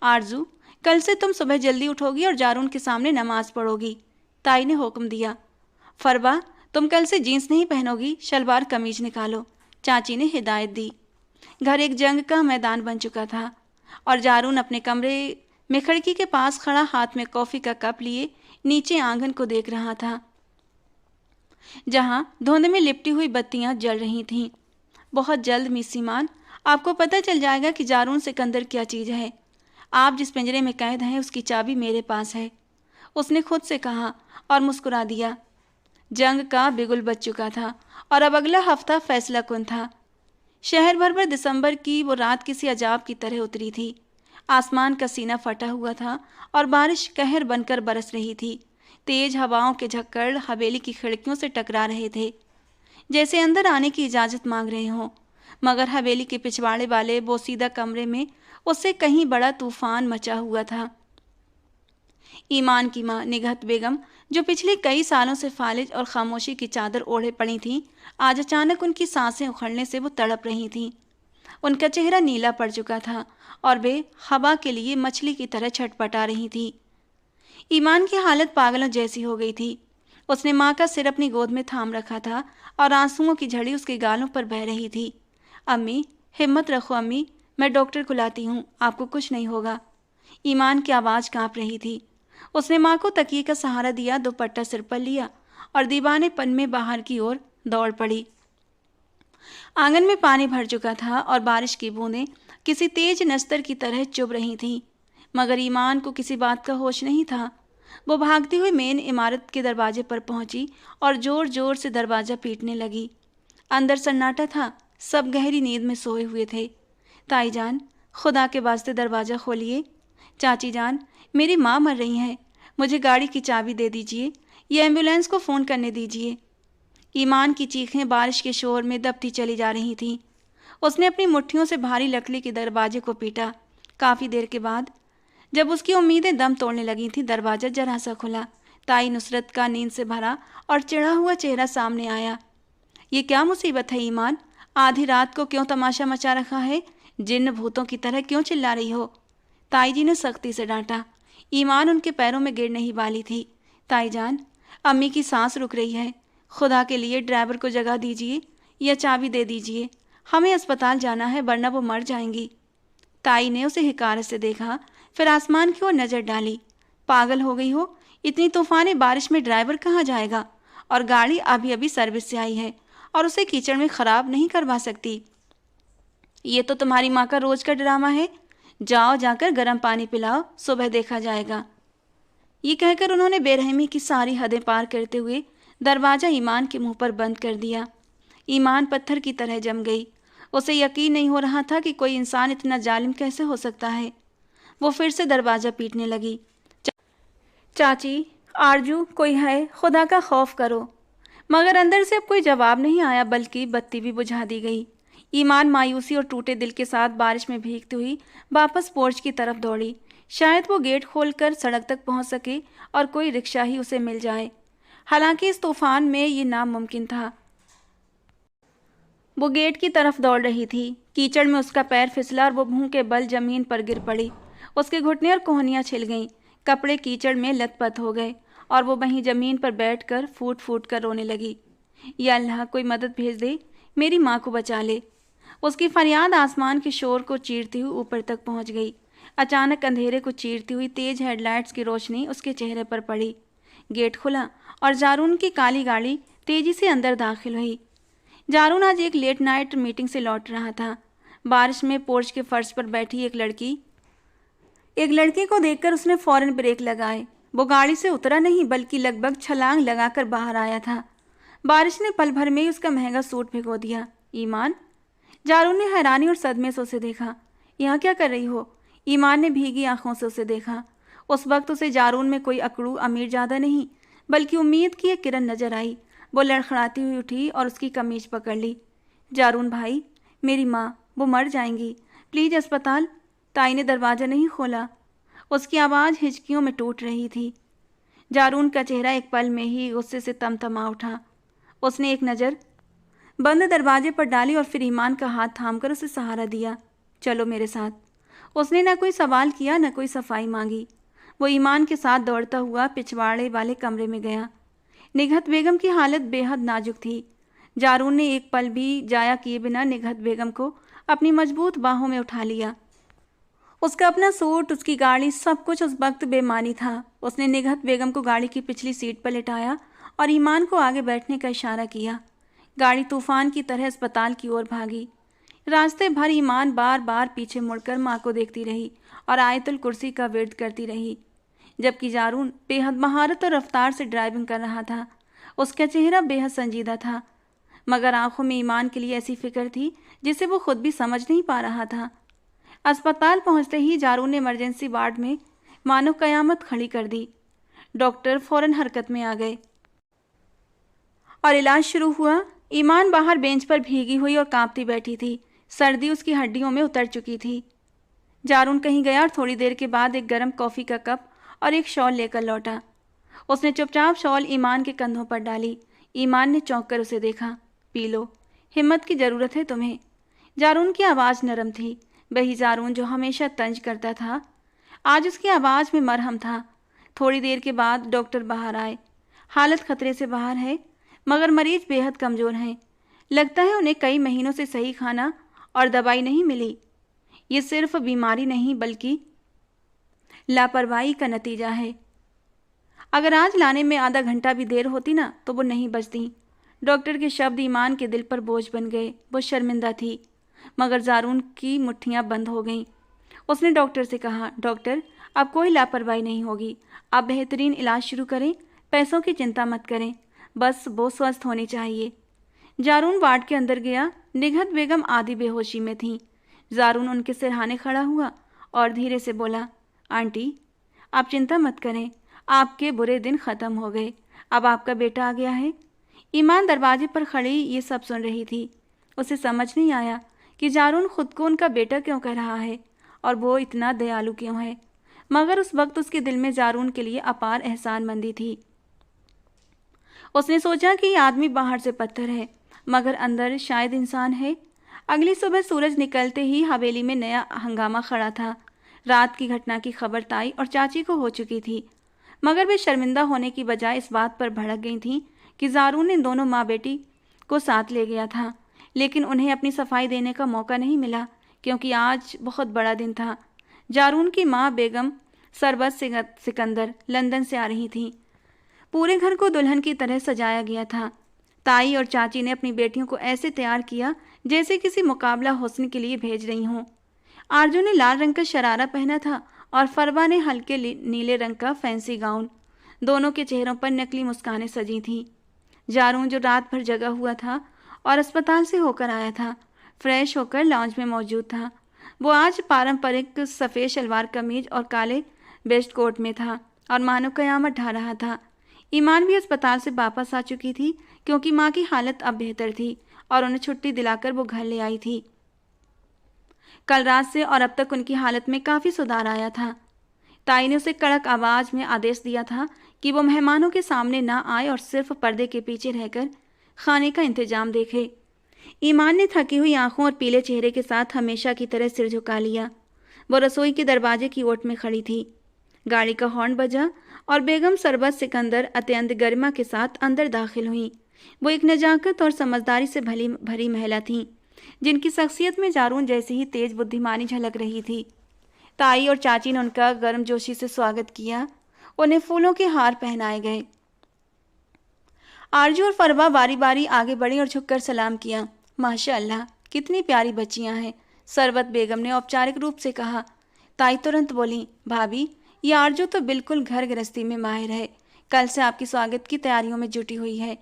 आरजू, कल से तुम सुबह जल्दी उठोगी और जारून के सामने नमाज पढ़ोगी, ताई ने हुक्म दिया। फरवा, तुम कल से जीन्स नहीं पहनोगी, शलवार कमीज निकालो, चाची ने हिदायत दी। घर एक जंग का मैदान बन चुका था और जारून अपने कमरे में खिड़की के पास खड़ा हाथ में कॉफ़ी का कप लिए नीचे आंगन को देख रहा था, जहां धुंध में लिपटी हुई बत्तियां जल रही थीं। बहुत जल्द मिस ईमान, आपको पता चल जाएगा कि जारून सिकंदर क्या चीज़ है। आप जिस पिंजरे में कैद हैं उसकी चाबी मेरे पास है, उसने खुद से कहा और मुस्कुरा दिया। जंग का बिगुल बज चुका था और अब अगला हफ्ता फैसला कुन था। शहर भर में दिसंबर की वो रात किसी अजाब की तरह उतरी थी। आसमान का सीना फटा हुआ था और बारिश कहर बनकर बरस रही थी। तेज हवाओं के झक्कड़ हवेली की खिड़कियों से टकरा रहे थे, जैसे अंदर आने की इजाज़त मांग रहे हों। मगर हवेली के पिछवाड़े वाले बोसीदा कमरे में उससे कहीं बड़ा तूफान मचा हुआ था। ईमान की माँ निगहत बेगम, जो पिछले कई सालों से फालिज और खामोशी की चादर ओढ़े पड़ी थीं, आज अचानक उनकी सांसें उखड़ने से वो तड़प रही थीं। उनका चेहरा नीला पड़ चुका था और वे हवा के लिए मछली की तरह छटपटा रही थीं। ईमान की हालत पागलों जैसी हो गई थी। उसने माँ का सिर अपनी गोद में थाम रखा था और आंसुओं की झड़ी उसके गालों पर बह रही थी। अम्मी, हिम्मत रखो अम्मी, मैं डॉक्टर को लाती हूँ, आपको कुछ नहीं होगा। ईमान की आवाज़ काँप रही थी। उसने माँ को तकिए का सहारा दिया, दुपट्टा सिर पर लिया और दीवानेपन में बाहर की ओर दौड़ पड़ी। आंगन में पानी भर चुका था और बारिश की बूंदें किसी तेज नस्तर की तरह चुभ रही थीं, मगर ईमान को किसी बात का होश नहीं था। वो भागती हुई मेन इमारत के दरवाजे पर पहुंची और जोर जोर से दरवाज़ा पीटने लगी। अंदर सन्नाटा था, सब गहरी नींद में सोए हुए थे। ताई जान, खुदा के वास्ते दरवाज़ा खोलिए। चाची जान, मेरी माँ मर रही हैं, मुझे गाड़ी की चाबी दे दीजिए या एम्बुलेंस को फ़ोन करने दीजिए। ईमान की चीखें बारिश के शोर में दबती चली जा रही थीं। उसने अपनी मुट्ठियों से भारी लकड़ी के दरवाजे को पीटा। काफ़ी देर के बाद जब उसकी उम्मीदें दम तोड़ने लगी थी, दरवाज़ा जरा सा खुला। ताई नुसरत का नींद से भरा और चिढ़ा हुआ चेहरा सामने आया। ये क्या मुसीबत है ईमान? आधी रात को क्यों तमाशा मचा रखा है? जिन्न भूतों की तरह क्यों चिल्ला रही हो? ताई जी ने सख्ती से डांटा। ईमान उनके पैरों में गिरने ही वाली थी। ताई जान, अम्मी की सांस रुक रही है, खुदा के लिए ड्राइवर को जगह दीजिए या चाबी दे दीजिए, हमें अस्पताल जाना है वरना वो मर जाएंगी। ताई ने उसे हिकारत से देखा, फिर आसमान की ओर नजर डाली। पागल हो गई हो? इतनी तूफानी बारिश में ड्राइवर कहाँ जाएगा? और गाड़ी अभी अभी सर्विस से आई है और उसे कीचड़ में खराब नहीं करवा सकती। ये तो तुम्हारी माँ का रोज का ड्रामा है। जाओ, जाकर गर्म पानी पिलाओ, सुबह देखा जाएगा। ये कहकर उन्होंने बेरहमी की सारी हदें पार करते हुए दरवाज़ा ईमान के मुंह पर बंद कर दिया। ईमान पत्थर की तरह जम गई। उसे यकीन नहीं हो रहा था कि कोई इंसान इतना जालिम कैसे हो सकता है। वो फिर से दरवाज़ा पीटने लगी। चाची, आरजू, कोई है, खुदा का खौफ करो। मगर अंदर से अब कोई जवाब नहीं आया, बल्कि बत्ती भी बुझा दी गई। ईमान मायूसी और टूटे दिल के साथ बारिश में भीगती हुई वापस पोर्च की तरफ दौड़ी। शायद वो गेट खोलकर सड़क तक पहुंच सके और कोई रिक्शा ही उसे मिल जाए। हालांकि इस तूफान में ये नामुमकिन था। वो गेट की तरफ दौड़ रही थी। कीचड़ में उसका पैर फिसला और वो मुंह के बल जमीन पर गिर पड़ी। उसके घुटने और कोहनियाँ छिल गईं, कपड़े कीचड़ में लथपथ हो गए और वो वहीं जमीन पर बैठकर फूट फूट कर रोने लगी। या अल्लाह, कोई मदद भेज दे, मेरी माँ को बचा ले। उसकी फरियाद आसमान के शोर को चीरती हुई ऊपर तक पहुंच गई। अचानक अंधेरे को चीरती हुई तेज हेडलाइट्स की रोशनी उसके चेहरे पर पड़ी। गेट खुला और जारून की काली गाड़ी तेजी से अंदर दाखिल हुई। जारून आज एक लेट नाइट मीटिंग से लौट रहा था। बारिश में पोर्च के फर्श पर बैठी एक लड़के को देखकर उसने फौरन ब्रेक लगाए। वो गाड़ी से उतरा नहीं, बल्कि लगभग छलांग लगाकर बाहर आया था। बारिश ने पल भर में ही उसका महंगा सूट भिगो दिया। ईमान, जारून ने हैरानी और सदमे से उसे देखा। यहाँ क्या कर रही हो? ईमान ने भीगी आंखों से उसे देखा। उस वक्त उसे जारून में कोई अकड़ू अमीर ज़्यादा नहीं, बल्कि उम्मीद की एक किरण नजर आई। वो लड़खड़ाती हुई उठी और उसकी कमीज पकड़ ली। जारून भाई, मेरी माँ, वो मर जाएंगी, प्लीज़ अस्पताल। ताई ने दरवाज़ा नहीं खोला। उसकी आवाज़ हिचकियों में टूट रही थी। जारून का चेहरा एक पल में ही गुस्से से तमतमा उठा। उसने एक नज़र बंद दरवाजे पर डाली और फिर ईमान का हाथ थामकर उसे सहारा दिया। चलो मेरे साथ। उसने न कोई सवाल किया, न कोई सफाई मांगी। वो ईमान के साथ दौड़ता हुआ पिछवाड़े वाले कमरे में गया। निघत बेगम की हालत बेहद नाजुक थी। जारून ने एक पल भी जाया किए बिना निघत बेगम को अपनी मजबूत बाहों में उठा लिया। उसका अपना सूट, उसकी गाड़ी, सब कुछ उस वक्त बेमानी था। उसने निघत बेगम को गाड़ी की पिछली सीट पर लिटाया और ईमान को आगे बैठने का इशारा किया। गाड़ी तूफान की तरह अस्पताल की ओर भागी। रास्ते भर ईमान बार बार पीछे मुड़कर माँ को देखती रही और आयतुल कुर्सी का विर्द करती रही, जबकि जारून बेहद महारत और रफ्तार से ड्राइविंग कर रहा था। उसका चेहरा बेहद संजीदा था, मगर आंखों में ईमान के लिए ऐसी फिक्र थी जिसे वो खुद भी समझ नहीं पा रहा था। अस्पताल पहुंचते ही जारून ने इमरजेंसी वार्ड में मानो कयामत खड़ी कर दी। डॉक्टर फौरन हरकत में आ गए और इलाज शुरू हुआ। ईमान बाहर बेंच पर भीगी हुई और कांपती बैठी थी। सर्दी उसकी हड्डियों में उतर चुकी थी। जारून कहीं गया और थोड़ी देर के बाद एक गर्म कॉफ़ी का कप और एक शॉल लेकर लौटा। उसने चुपचाप शॉल ईमान के कंधों पर डाली। ईमान ने चौंक कर उसे देखा। पी लो, हिम्मत की ज़रूरत है तुम्हें। जारून की आवाज़ नरम थी। वही जारून जो हमेशा तंज करता था, आज उसकी आवाज़ में मरहम था। थोड़ी देर के बाद डॉक्टर बाहर आए। हालत खतरे से बाहर है, मगर मरीज बेहद कमज़ोर हैं। लगता है उन्हें कई महीनों से सही खाना और दवाई नहीं मिली। ये सिर्फ बीमारी नहीं, बल्कि लापरवाही का नतीजा है। अगर आज लाने में आधा घंटा भी देर होती ना, तो वो नहीं बचती। डॉक्टर के शब्द ईमान के दिल पर बोझ बन गए। वो शर्मिंदा थी, मगर जारून की मुट्ठियां बंद हो गईं। उसने डॉक्टर से कहा, डॉक्टर, अब कोई लापरवाही नहीं होगी। आप बेहतरीन इलाज शुरू करें, पैसों की चिंता मत करें, बस वो स्वस्थ होनी चाहिए। जारून वार्ड के अंदर गया। निघत बेगम आधी बेहोशी में थीं। जारून उनके सिरहाने खड़ा हुआ और धीरे से बोला, आंटी, आप चिंता मत करें, आपके बुरे दिन ख़त्म हो गए, अब आपका बेटा आ गया है। ईमान दरवाजे पर खड़ी ये सब सुन रही थी। उसे समझ नहीं आया कि जारून खुद को उनका बेटा क्यों कह रहा है और वो इतना दयालु क्यों है, मगर उस वक्त उसके दिल में जारून के लिए अपार एहसानमंदी थी। उसने सोचा कि ये आदमी बाहर से पत्थर है, मगर अंदर शायद इंसान है। अगली सुबह सूरज निकलते ही हवेली में नया हंगामा खड़ा था। रात की घटना की खबर ताई और चाची को हो चुकी थी, मगर वे शर्मिंदा होने की बजाय इस बात पर भड़क गई थीं कि जारून ने दोनों माँ बेटी को साथ ले गया था, लेकिन उन्हें अपनी सफाई देने का मौका नहीं मिला, क्योंकि आज बहुत बड़ा दिन था। जारून की माँ बेगम सरबत सिकंदर लंदन से आ रही थीं। पूरे घर को दुल्हन की तरह सजाया गया था। ताई और चाची ने अपनी बेटियों को ऐसे तैयार किया जैसे किसी मुकाबला हुस्न के लिए भेज रही हों। आरजू ने लाल रंग का शरारा पहना था और फरवा ने हल्के नीले रंग का फैंसी गाउन। दोनों के चेहरों पर नकली मुस्कानें सजी थीं। जारून, जो रात भर जगा हुआ था और अस्पताल से होकर आया था, फ्रेश होकर लॉन्ज में मौजूद था। वो आज पारंपरिक सफ़ेद शलवार कमीज और काले वेस्ट कोट में था और मानो कयामत ढा रहा था। ईमान भी अस्पताल से वापस आ चुकी थी क्योंकि माँ की हालत अब बेहतर थी और उन्हें छुट्टी दिलाकर वो घर ले आई थी। कल रात से और अब तक उनकी हालत में काफ़ी सुधार आया था। ताई ने उसे कड़क आवाज में आदेश दिया था कि वो मेहमानों के सामने ना आए और सिर्फ पर्दे के पीछे रहकर खाने का इंतजाम देखे। ईमान ने थकी हुई आंखों और पीले चेहरे के साथ हमेशा की तरह सिर झुका लिया। वो रसोई के दरवाजे की ओट में खड़ी थी। गाड़ी का हॉर्न बजा और बेगम सरबत सिकंदर अत्यंत गरिमा के साथ अंदर दाखिल हुई। वो एक नजाकत और समझदारी से भरी महिला थीं, जिनकी शख्सियत में जारून जैसी ही तेज बुद्धिमानी झलक रही थी। ताई और चाची ने उनका गर्मजोशी से स्वागत किया। उन्हें फूलों के हार पहनाए गए। आरजू और फरवा बारी बारी आगे बढ़ी और झुककर सलाम किया। माशाअल्लाह, कितनी प्यारी बच्चियां हैं, सरबत बेगम ने औपचारिक रूप से कहा। ताई तुरंत बोली, भाभी, ये आरजू तो बिल्कुल घर गृहस्थी में माहिर है। कल से आपकी स्वागत की तैयारियों में जुटी हुई है।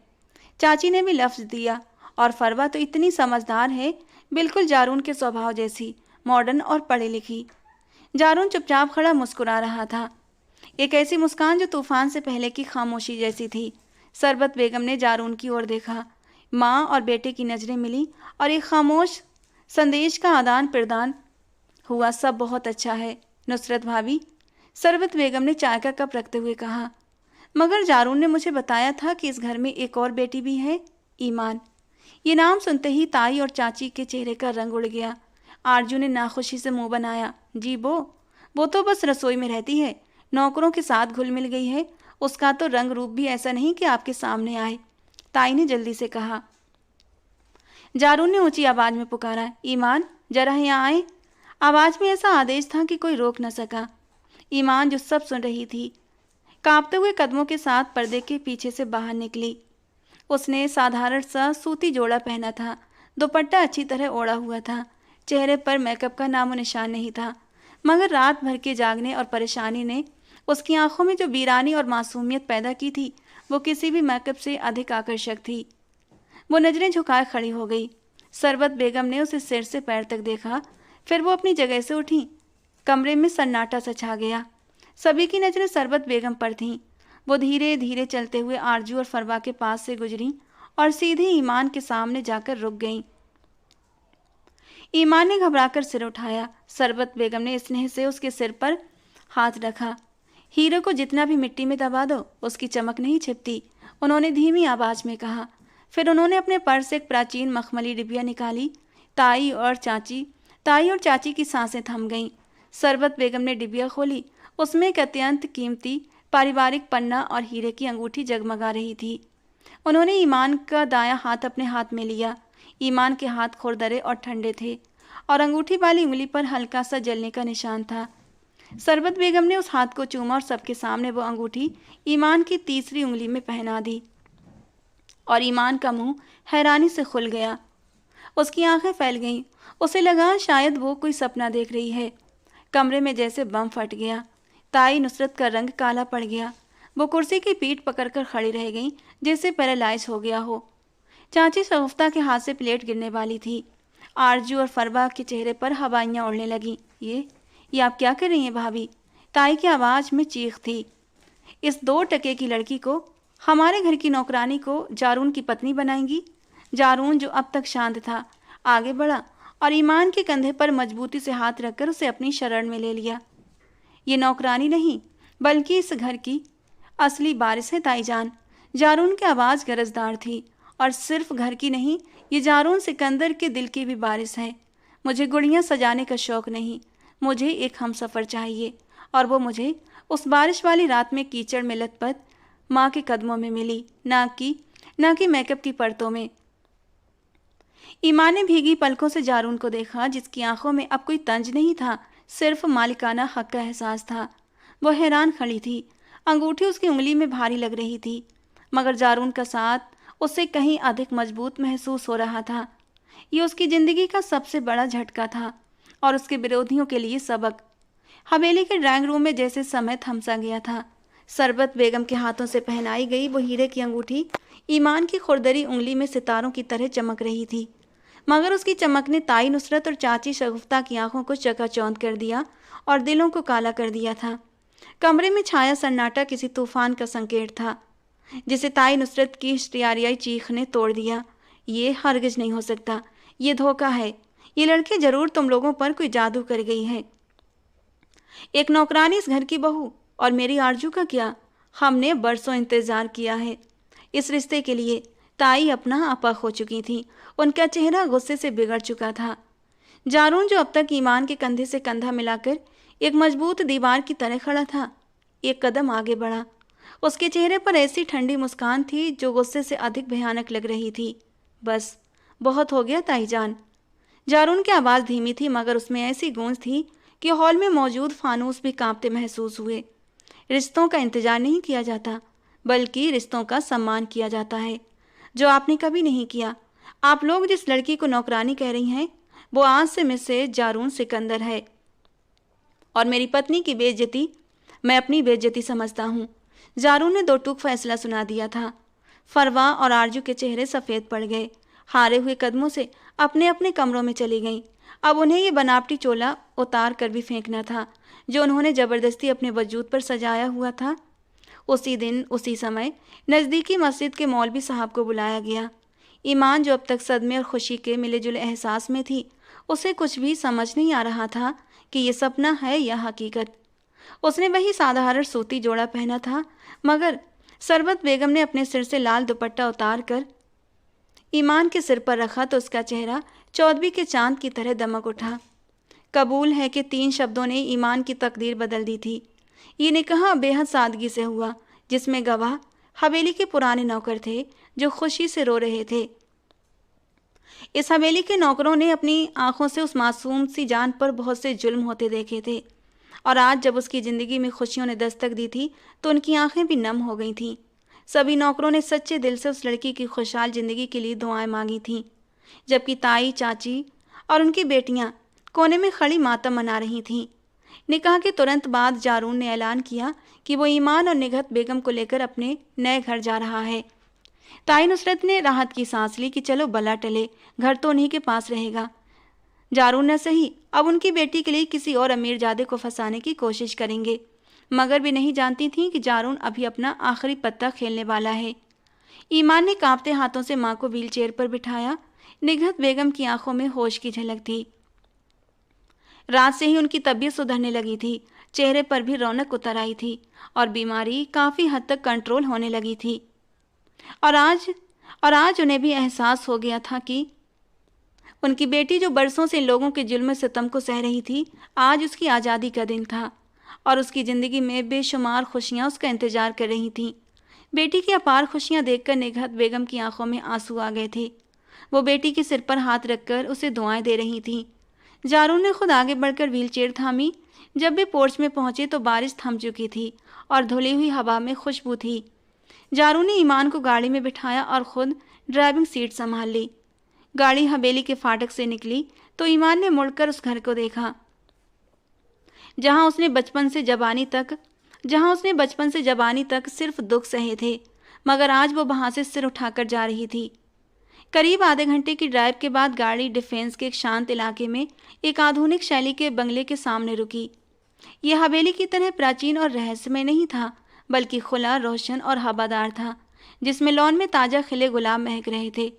चाची ने भी लफ्ज दिया। और फरवा तो इतनी समझदार है, बिल्कुल जारून के स्वभाव जैसी, मॉडर्न और पढ़ी लिखी। जारून चुपचाप खड़ा मुस्कुरा रहा था, एक ऐसी मुस्कान जो तूफान से पहले की खामोशी जैसी थी। सरबत बेगम ने जारून की ओर देखा। माँ और बेटे की नज़रें मिली और एक खामोश संदेश का आदान प्रदान हुआ। सब बहुत अच्छा है नुसरत भाभी, सरबत बेगम ने चाय का कप रखते हुए कहा। मगर जारून ने मुझे बताया था कि इस घर में एक और बेटी भी है, ईमान। ये नाम सुनते ही ताई और चाची के चेहरे का रंग उड़ गया। आरजू ने नाखुशी से मुंह बनाया। जी वो तो बस रसोई में रहती है, नौकरों के साथ घुल मिल गई है। उसका तो रंग रूप भी ऐसा नहीं कि आपके सामने आए, ताई ने जल्दी से कहा। जारून ने ऊंची आवाज में पुकारा, ईमान जरा यहाँ आए। आवाज में ऐसा आदेश था कि कोई रोक न सका। ईमान, जो सब सुन रही थी, कांपते हुए कदमों के साथ पर्दे के पीछे से बाहर निकली। उसने साधारण सा सूती जोड़ा पहना था, दुपट्टा अच्छी तरह ओढ़ा हुआ था, चेहरे पर मेकअप का नामो निशान नहीं था। मगर रात भर के जागने और परेशानी ने उसकी आंखों में जो वीरानी और मासूमियत पैदा की थी, वो किसी भी मेकअप से अधिक आकर्षक थी। वो नजरें झुकाए खड़ी हो गई। सरबत बेगम ने उसे सिर से पैर तक देखा, फिर वो अपनी जगह से उठी। कमरे में सन्नाटा सा छा गया। सभी की नजरें सरबत बेगम पर थीं। वो धीरे धीरे चलते हुए आरजू और फरवा के पास से गुजरी और सीधी ईमान के सामने जाकर रुक गईं। ईमान ने घबराकर सिर उठाया। सरबत बेगम ने स्नेह से उसके सिर पर हाथ रखा। हीरे को जितना भी मिट्टी में दबा दो, उसकी चमक नहीं छिपती, उन्होंने धीमी आवाज में कहा। फिर उन्होंने अपने पर्स से एक प्राचीन मखमली डिबिया निकाली। ताई और चाची की सांसें थम गईं। सरबत बेगम ने डिबिया खोली। उसमें एक अत्यंत कीमती पारिवारिक पन्ना और हीरे की अंगूठी जगमगा रही थी। उन्होंने ईमान का दायां हाथ अपने हाथ में लिया। ईमान के हाथ खुरदरे और ठंडे थे और अंगूठी वाली उंगली पर हल्का सा जलने का निशान था। सरबत बेगम ने उस हाथ को चूमा और सबके सामने वो अंगूठी ईमान की तीसरी उंगली में पहना दी और ईमान का मुंह हैरानी से खुल गया। उसकी आंखें फैल गईं। उसे लगा शायद वो कोई सपना देख रही है। कमरे में जैसे बम फट गया। ताई नुसरत का रंग काला पड़ गया। वो कुर्सी की पीठ पकड़कर खड़ी रह गई, जैसे पैरालाइज हो गया हो। चाची शगुफ्ता के हाथ से प्लेट गिरने वाली थी। आरजू और फरवा के चेहरे पर हवाइयाँ उड़ने लगीं। ये आप क्या कर रही हैं भाभी? ताई की आवाज़ में चीख थी। इस 2 टके की लड़की को, हमारे घर की नौकरानी को जारून की पत्नी बनाएंगी? जारून, जो अब तक शांत था, आगे बढ़ा और ईमान के कंधे पर मजबूती से हाथ रखकर उसे अपनी शरण में ले लिया। ये नौकरानी नहीं, बल्कि इस घर की असली वारिस है ताईजान। जारून की आवाज़ गरजदार थी। और सिर्फ घर की नहीं, ये जारून सिकंदर के दिल की भी वारिस है। मुझे गुड़ियाँ सजाने का शौक़ नहीं, मुझे एक हमसफ़र चाहिए, और वो मुझे उस बारिश वाली रात में कीचड़ में लथपथ माँ के कदमों में मिली, ना कि मेकअप की परतों में। ईमान ने भीगी पलकों से जारून को देखा, जिसकी आंखों में अब कोई तंज नहीं था, सिर्फ मालिकाना हक का एहसास था। वो हैरान खड़ी थी। अंगूठी उसकी उंगली में भारी लग रही थी, मगर जारून का साथ उससे कहीं अधिक मजबूत महसूस हो रहा था। ये उसकी ज़िंदगी का सबसे बड़ा झटका था और उसके विरोधियों के लिए सबक। हवेली के ड्राइंग रूम में जैसे समय थमसा गया था। सरबत बेगम के हाथों से पहनाई गई वो हीरे की अंगूठी ईमान की खुरदरी उंगली में सितारों की तरह चमक रही थी। मगर उसकी चमक ने ताई नुसरत और चाची शगुफ्ता की आंखों को चकाचौंध कर दिया और दिलों को काला कर दिया था। कमरे में छाया सन्नाटा किसी तूफान का संकेत था, जिसे ताई नुसरत की हिस्ट्रियारियाई चीख ने तोड़ दिया। ये हरगिज नहीं हो सकता, ये धोखा है। ये लड़की जरूर तुम लोगों पर कोई जादू कर गई है। एक नौकरानी इस घर की बहू, और मेरी आरजू का क्या? हमने बरसों इंतजार किया है इस रिश्ते के लिए। ताई अपना आपा खो चुकी थी, उनका चेहरा गुस्से से बिगड़ चुका था। जारून, जो अब तक ईमान के कंधे से कंधा मिलाकर एक मजबूत दीवार की तरह खड़ा था, एक कदम आगे बढ़ा। उसके चेहरे पर ऐसी ठंडी मुस्कान थी जो गुस्से से अधिक भयानक लग रही थी। बस, बहुत हो गया ताईजान। जारून की आवाज़ धीमी थी, मगर उसमें ऐसी गूंज थी कि हॉल में मौजूद फानूस भी कांपते महसूस हुए। रिश्तों का इंतजार नहीं किया जाता, बल्कि रिश्तों का सम्मान किया जाता है, जो आपने कभी नहीं किया। आप लोग जिस लड़की को नौकरानी कह रही हैं, वो आज से मिसेज जारून सिकंदर है, और मेरी पत्नी की बेइज्जती मैं अपनी बेइज्जती समझता हूँ। जारून ने दो टूक फैसला सुना दिया था। फरवा और आरजू के चेहरे सफ़ेद पड़ गए। हारे हुए कदमों से अपने अपने कमरों में चली गईं। अब उन्हें ये बनावटी चोला उतार कर भी फेंकना था, जो उन्होंने ज़बरदस्ती अपने वजूद पर सजाया हुआ था। उसी दिन उसी समय नज़दीकी मस्जिद के मौलवी साहब को बुलाया गया। ईमान, जो अब तक सदमे और खुशी के मिले जुले एहसास में थी, उसे कुछ भी समझ नहीं आ रहा था कि ये सपना है या हकीकत। उसने वही साधारण सूती जोड़ा पहना था, मगर सरबत बेगम ने अपने सिर से लाल दुपट्टा उतार कर ईमान के सिर पर रखा तो उसका चेहरा चौदवी के चांद की तरह दमक उठा। कबूल है कि 3 शब्दों ने ईमान की तकदीर बदल दी थी। ये निकाह बेहद सादगी से हुआ, जिसमें गवाह हवेली के पुराने नौकर थे, जो खुशी से रो रहे थे। इस हवेली के नौकरों ने अपनी आंखों से उस मासूम सी जान पर बहुत से जुल्म होते देखे थे, और आज जब उसकी ज़िंदगी में खुशियों ने दस्तक दी थी तो उनकी आंखें भी नम हो गई थीं। सभी नौकरों ने सच्चे दिल से उस लड़की की खुशहाल ज़िंदगी के लिए दुआएं मांगी थीं, जबकि ताई, चाची और उनकी बेटियां कोने में खड़ी मातम मना रही थीं। निकाह के तुरंत बाद जारून ने ऐलान किया कि वो ईमान और निगहत बेगम को लेकर अपने नए घर जा रहा है। ताई नुसरत ने राहत की सांस ली कि चलो बला टले, घर तो उन्हीं के पास रहेगा। जारून ने सही, अब उनकी बेटी के लिए किसी और अमीरजादे को फंसाने की कोशिश करेंगे, मगर भी नहीं जानती थी कि जारून अभी अपना आखिरी पत्ता खेलने वाला है। ईमान ने कांपते हाथों से माँ को व्हील चेयर पर बिठाया। निगहत बेगम की आंखों में होश की झलक थी। रात से ही उनकी तबीयत सुधरने लगी थी, चेहरे पर भी रौनक उतर आई थी, और बीमारी काफ़ी हद तक कंट्रोल होने लगी थी। और आज उन्हें भी एहसास हो गया था कि उनकी बेटी, जो बरसों से लोगों के जुल्म सितम को सह रही थी, आज उसकी आज़ादी का दिन था, और उसकी ज़िंदगी में बेशुमार खुशियाँ उसका इंतजार कर रही थीं। बेटी की अपार खुशियाँ देखकर निगहत बेगम की आंखों में आंसू आ गए थे। वो बेटी के सिर पर हाथ रखकर उसे दुआएं दे रही थीं। जारून ने खुद आगे बढ़कर व्हीलचेयर थामी। जब वे पोर्च में पहुंचे तो बारिश थम चुकी थी और धुली हुई हवा में खुशबू थी। जारून ने ईमान को गाड़ी में बिठाया और खुद ड्राइविंग सीट संभाल ली। गाड़ी हवेली के फाटक से निकली तो ईमान ने मुड़कर उस घर को देखा, जहां उसने बचपन से जवानी तक सिर्फ दुख सहे थे, मगर आज वो वहां से सिर उठाकर जा रही थी। करीब आधे घंटे की ड्राइव के बाद गाड़ी डिफेंस के एक शांत इलाके में एक आधुनिक शैली के बंगले के सामने रुकी। यह हवेली की तरह प्राचीन और रहस्यमय नहीं था, बल्कि खुला, रोशन और हवादार था, जिसमें लॉन में ताज़ा खिले गुलाब महक रहे थे।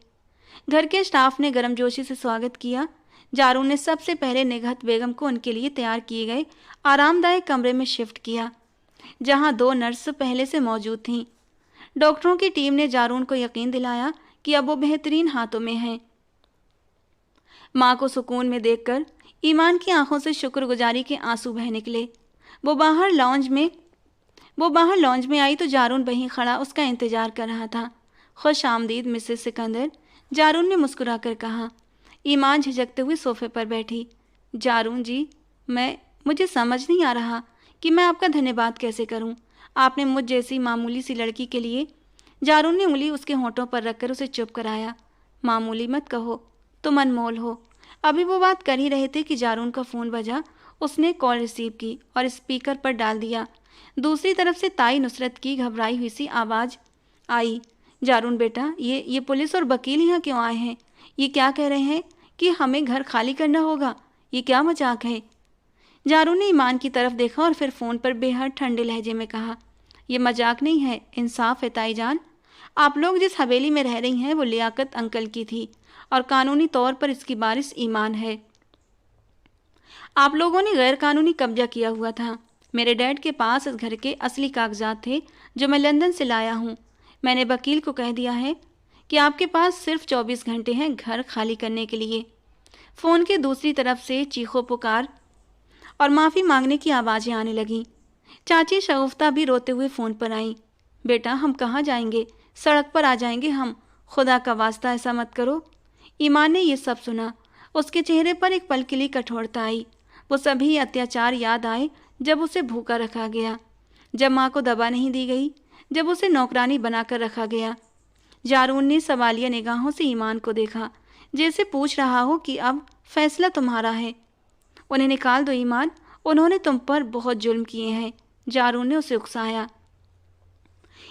घर के स्टाफ ने गर्मजोशी से स्वागत किया। जारून ने सबसे पहले निगहत बेगम को उनके लिए तैयार किए गए आरामदायक कमरे में शिफ्ट किया, जहां 2 नर्स पहले से मौजूद थीं। डॉक्टरों की टीम ने जारून को यकीन दिलाया कि अब वो बेहतरीन हाथों में हैं। माँ को सुकून में देखकर ईमान की आंखों से शुक्रगुजारी के आंसू बह निकले। वो बाहर लॉन्ज में आई तो जारून वहीं खड़ा उसका इंतजार कर रहा था। खुश आमदीद मिसेस सिकंदर, जारून ने मुस्कुराकर कहा। ईमान झिझकते हुए सोफे पर बैठी। जारून जी, मुझे समझ नहीं आ रहा कि मैं आपका धन्यवाद कैसे करूं। आपने मुझ जैसी मामूली सी लड़की के लिए। जारून ने उंगली उसके होंठों पर रखकर उसे चुप कराया। मामूली मत कहो, तुम अनमोल हो। अभी वो बात कर ही रहे थे कि जारून का फ़ोन बजा। उसने कॉल रिसीव की और स्पीकर पर डाल दिया। दूसरी तरफ से ताई नुसरत की घबराई हुई सी आवाज़ आई। जारून बेटा, ये पुलिस और वकील यहाँ क्यों आए हैं? ये क्या कह रहे हैं? कि हमें घर खाली करना होगा? ये क्या मजाक है? जारून ने ईमान की तरफ देखा और फिर फ़ोन पर बेहद ठंडे लहजे में कहा, ये मजाक नहीं है, इंसाफ है ताईजान। आप लोग जिस हवेली में रह रही हैं वो लियाकत अंकल की थी और कानूनी तौर पर इसकी वारिस ईमान है। आप लोगों ने गैर कानूनी कब्जा किया हुआ था। मेरे डैड के पास इस घर के असली कागजात थे जो मैं लंदन से लाया हूँ। मैंने वकील को कह दिया है कि आपके पास सिर्फ 24 घंटे हैं घर खाली करने के लिए। फ़ोन के दूसरी तरफ से चीखो पुकार और माफ़ी मांगने की आवाज़ें आने लगीं। चाची शगुफ्ता भी रोते हुए फ़ोन पर आईं। बेटा हम कहाँ जाएंगे? सड़क पर आ जाएंगे हम। खुदा का वास्ता ऐसा मत करो। ईमान ने ये सब सुना। उसके चेहरे पर एक पल के लिए कठोरता आई। वो सभी अत्याचार याद आए जब उसे भूखा रखा गया, जब माँ को दवा नहीं दी गई, जब उसे नौकरानी बनाकर रखा गया। जारून ने सवालिया निगाहों से ईमान को देखा, जैसे पूछ रहा हो कि अब फैसला तुम्हारा है। उन्हें निकाल दो ईमान, उन्होंने तुम पर बहुत जुल्म किए हैं। जारून ने उसे उकसाया।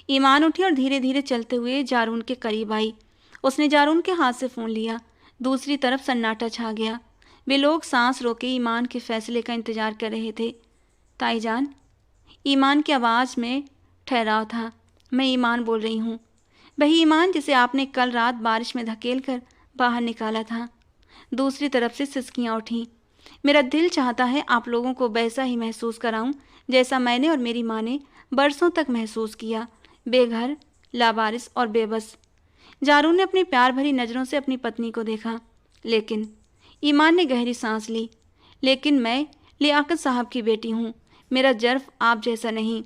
ईमान उठी और धीरे धीरे चलते हुए जारून के करीब आई। उसने जारून के हाथ से फ़ोन लिया। दूसरी तरफ सन्नाटा छा गया। वे लोग सांस रोके ईमान के फैसले का इंतजार कर रहे थे। ताईजान, ईमान की आवाज़ में ठहराव था। मैं ईमान बोल रही हूँ, वही ईमान जिसे आपने कल रात बारिश में धकेल कर बाहर निकाला था। दूसरी तरफ से सिसकियाँ उठीं। मेरा दिल चाहता है आप लोगों को वैसा ही महसूस कराऊं जैसा मैंने और मेरी माँ ने बरसों तक महसूस किया, बेघर, लावारिस और बेबस। जारून ने अपनी प्यार भरी नज़रों से अपनी पत्नी को देखा। लेकिन ईमान ने गहरी सांस ली। लेकिन मैं लियाकत साहब की बेटी हूँ। मेरा जर्फ आप जैसा नहीं।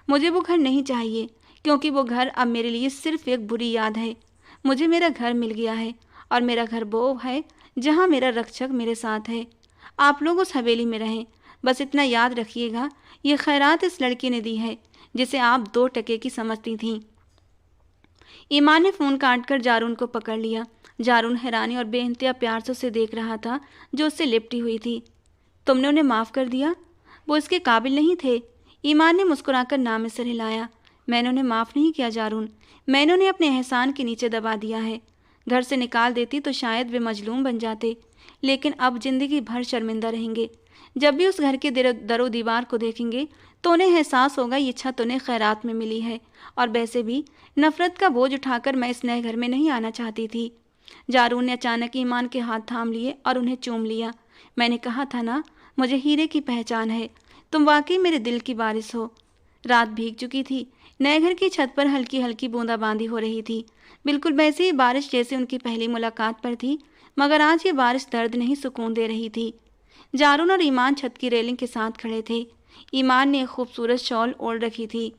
मुझे वो घर नहीं चाहिए, क्योंकि वो घर अब मेरे लिए सिर्फ एक बुरी याद है। मुझे मेरा घर मिल गया है और मेरा घर वो है जहाँ मेरा रक्षक मेरे साथ है। आप लोग उस हवेली में रहें। बस इतना याद रखिएगा, ये खैरात इस लड़की ने दी है जिसे आप 2 टके की समझती थीं। ईमान ने फ़ोन काटकर जारून को पकड़ लिया। जारून हैरानी और बेइंतहा प्यार से उसे देख रहा था जो उससे लिपटी हुई थी। तुमने उन्हें माफ़ कर दिया? वो इसके काबिल नहीं थे। ईमान ने मुस्कुराकर नाम में सिर हिलाया। मैंने उन्हें माफ़ नहीं किया जारून, मैंने उन्हें अपने एहसान के नीचे दबा दिया है। घर से निकाल देती तो शायद वे मजलूम बन जाते, लेकिन अब जिंदगी भर शर्मिंदा रहेंगे। जब भी उस घर के दरो दीवार को देखेंगे तो उन्हें एहसास होगा ये छत उन्हें खैरात में मिली है। और वैसे भी नफ़रत का बोझ उठाकर मैं इस नए घर में नहीं आना चाहती थी। जारून ने अचानक ईमान के हाथ थाम लिए और उन्हें चूम लिया। मैंने कहा था ना, मुझे हीरे की पहचान है। तुम वाकई मेरे दिल की बारिश हो। रात भीग चुकी थी। नए घर की छत पर हल्की हल्की बूंदाबांदी हो रही थी, बिल्कुल वैसी ही बारिश जैसे उनकी पहली मुलाकात पर थी। मगर आज ये बारिश दर्द नहीं सुकून दे रही थी। जारून और ईमान छत की रेलिंग के साथ खड़े थे। ईमान ने एक खूबसूरत शॉल ओढ़ रखी थी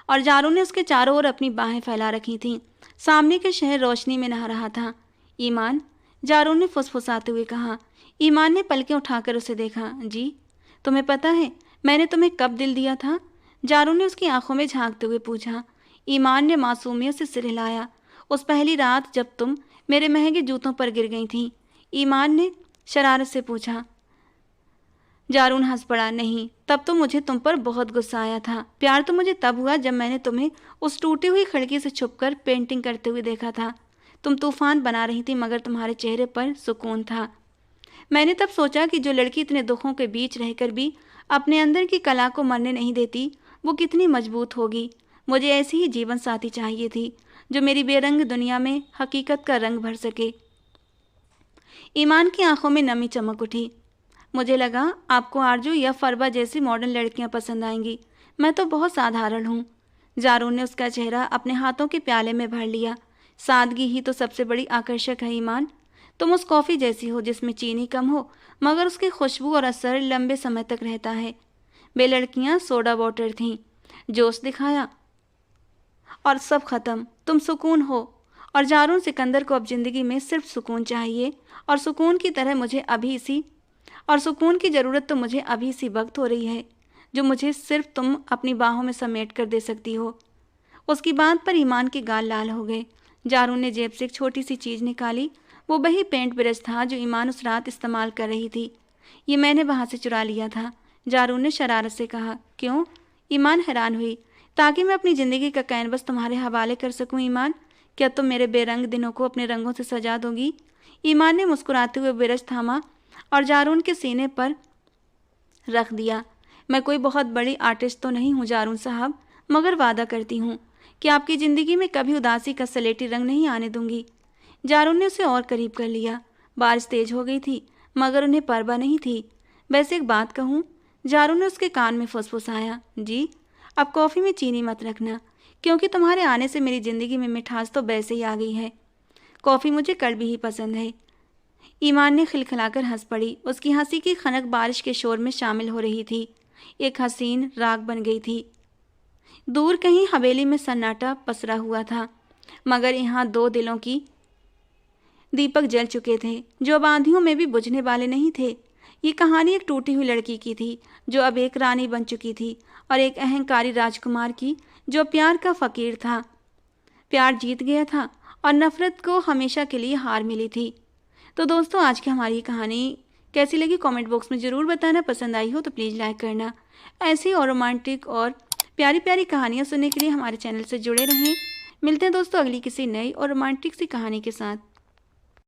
और जारून ने उसके चारों ओर अपनी बाहें फैला रखी थीं। सामने के शहर रोशनी में नहा रहा था। ईमान, जारून ने फुसफुसाते हुए कहा। ईमान ने पलकें उठाकर उसे देखा। जी, तुम्हें पता है मैंने तुम्हें कब दिल दिया था? जारून ने उसकी आंखों में झांकते हुए पूछा। ईमान ने मासूमियत से सिर हिलाया। उस पहली रात जब तुम मेरे महंगे जूतों पर गिर गई थीं। ईमान ने शरारत से पूछा। जारून हंस पड़ा। नहीं, तब तो मुझे तुम पर बहुत गुस्सा आया था। प्यार तो मुझे तब हुआ जब मैंने तुम्हें उस टूटी हुई खिड़की से छुपकर पेंटिंग करते हुए देखा था। तुम तूफान बना रही थी मगर तुम्हारे चेहरे पर सुकून था। मैंने तब सोचा कि जो लड़की इतने दुखों के बीच रहकर भी अपने अंदर की कला को मरने नहीं देती, वो कितनी मजबूत होगी। मुझे ऐसी ही जीवन साथी चाहिए थी जो मेरी बेरंग दुनिया में हकीकत का रंग भर सके। ईमान की आंखों में नमी चमक उठी। मुझे लगा आपको आरजू या फरबा जैसी मॉडर्न लड़कियां पसंद आएंगी। मैं तो बहुत साधारण हूँ। जारून ने उसका चेहरा अपने हाथों के प्याले में भर लिया। सादगी ही तो सबसे बड़ी आकर्षक है ईमान। तुम उस कॉफ़ी जैसी हो जिसमें चीनी कम हो मगर उसकी खुशबू और असर लंबे समय तक रहता है। वे लड़कियाँ सोडा वाटर थीं। जोश दिखाया और सब खत्म। तुम सुकून हो। और जारून सिकंदर को अब जिंदगी में सिर्फ सुकून चाहिए और सुकून की तरह मुझे अभी इसी और सुकून की ज़रूरत तो मुझे अभी इसी वक्त हो रही है जो मुझे सिर्फ तुम अपनी बाहों में समेट कर दे सकती हो। उसकी बात पर ईमान के गाल लाल हो गए। जारून ने जेब से एक छोटी सी चीज़ निकाली। वो वही पेंट ब्रश था जो ईमान उस रात इस्तेमाल कर रही थी। ये मैंने वहाँ से चुरा लिया था, जारून ने शरारत से कहा। क्यों? ईमान हैरान हुई। ताकि मैं अपनी ज़िंदगी का कैनवस तुम्हारे हवाले कर सकूं ईमान। क्या तुम मेरे बेरंग दिनों को अपने रंगों से सजा दोगी? ईमान ने मुस्कुराते हुए ब्रश थामा और जारून के सीने पर रख दिया। मैं कोई बहुत बड़ी आर्टिस्ट तो नहीं हूँ जारून साहब, मगर वादा करती हूँ कि आपकी ज़िंदगी में कभी उदासी का सलेटी रंग नहीं आने दूंगी। जारून ने उसे और करीब कर लिया। बारिश तेज हो गई थी, मगर उन्हें परवाह नहीं थी। वैसे एक बात कहूँ, जारून ने उसके कान में फुसफुसाया। जी? अब कॉफ़ी में चीनी मत रखना, क्योंकि तुम्हारे आने से मेरी ज़िंदगी में मिठास तो वैसे ही आ गई है। कॉफ़ी मुझे कड़वी ही पसंद है। ईमान ने खिलखिलाकर हंस पड़ी। उसकी हंसी की खनक बारिश के शोर में शामिल हो रही थी, एक हसीन राग बन गई थी। दूर कहीं हवेली में सन्नाटा पसरा हुआ था, मगर यहाँ दो दिलों की दीपक जल चुके थे, जो अब आंधियों में भी बुझने वाले नहीं थे। ये कहानी एक टूटी हुई लड़की की थी, जो अब एक रानी बन चुकी थी, और एक अहंकारी राजकुमार की, जो प्यार का फकीर था। प्यार जीत गया था और नफरत को हमेशा के लिए हार मिली थी। तो दोस्तों, आज की हमारी कहानी कैसी लगी कमेंट बॉक्स में ज़रूर बताना। पसंद आई हो तो प्लीज़ लाइक करना। ऐसी और रोमांटिक और प्यारी प्यारी कहानियाँ सुनने के लिए हमारे चैनल से जुड़े रहें। मिलते हैं दोस्तों अगली किसी नई और रोमांटिक सी कहानी के साथ।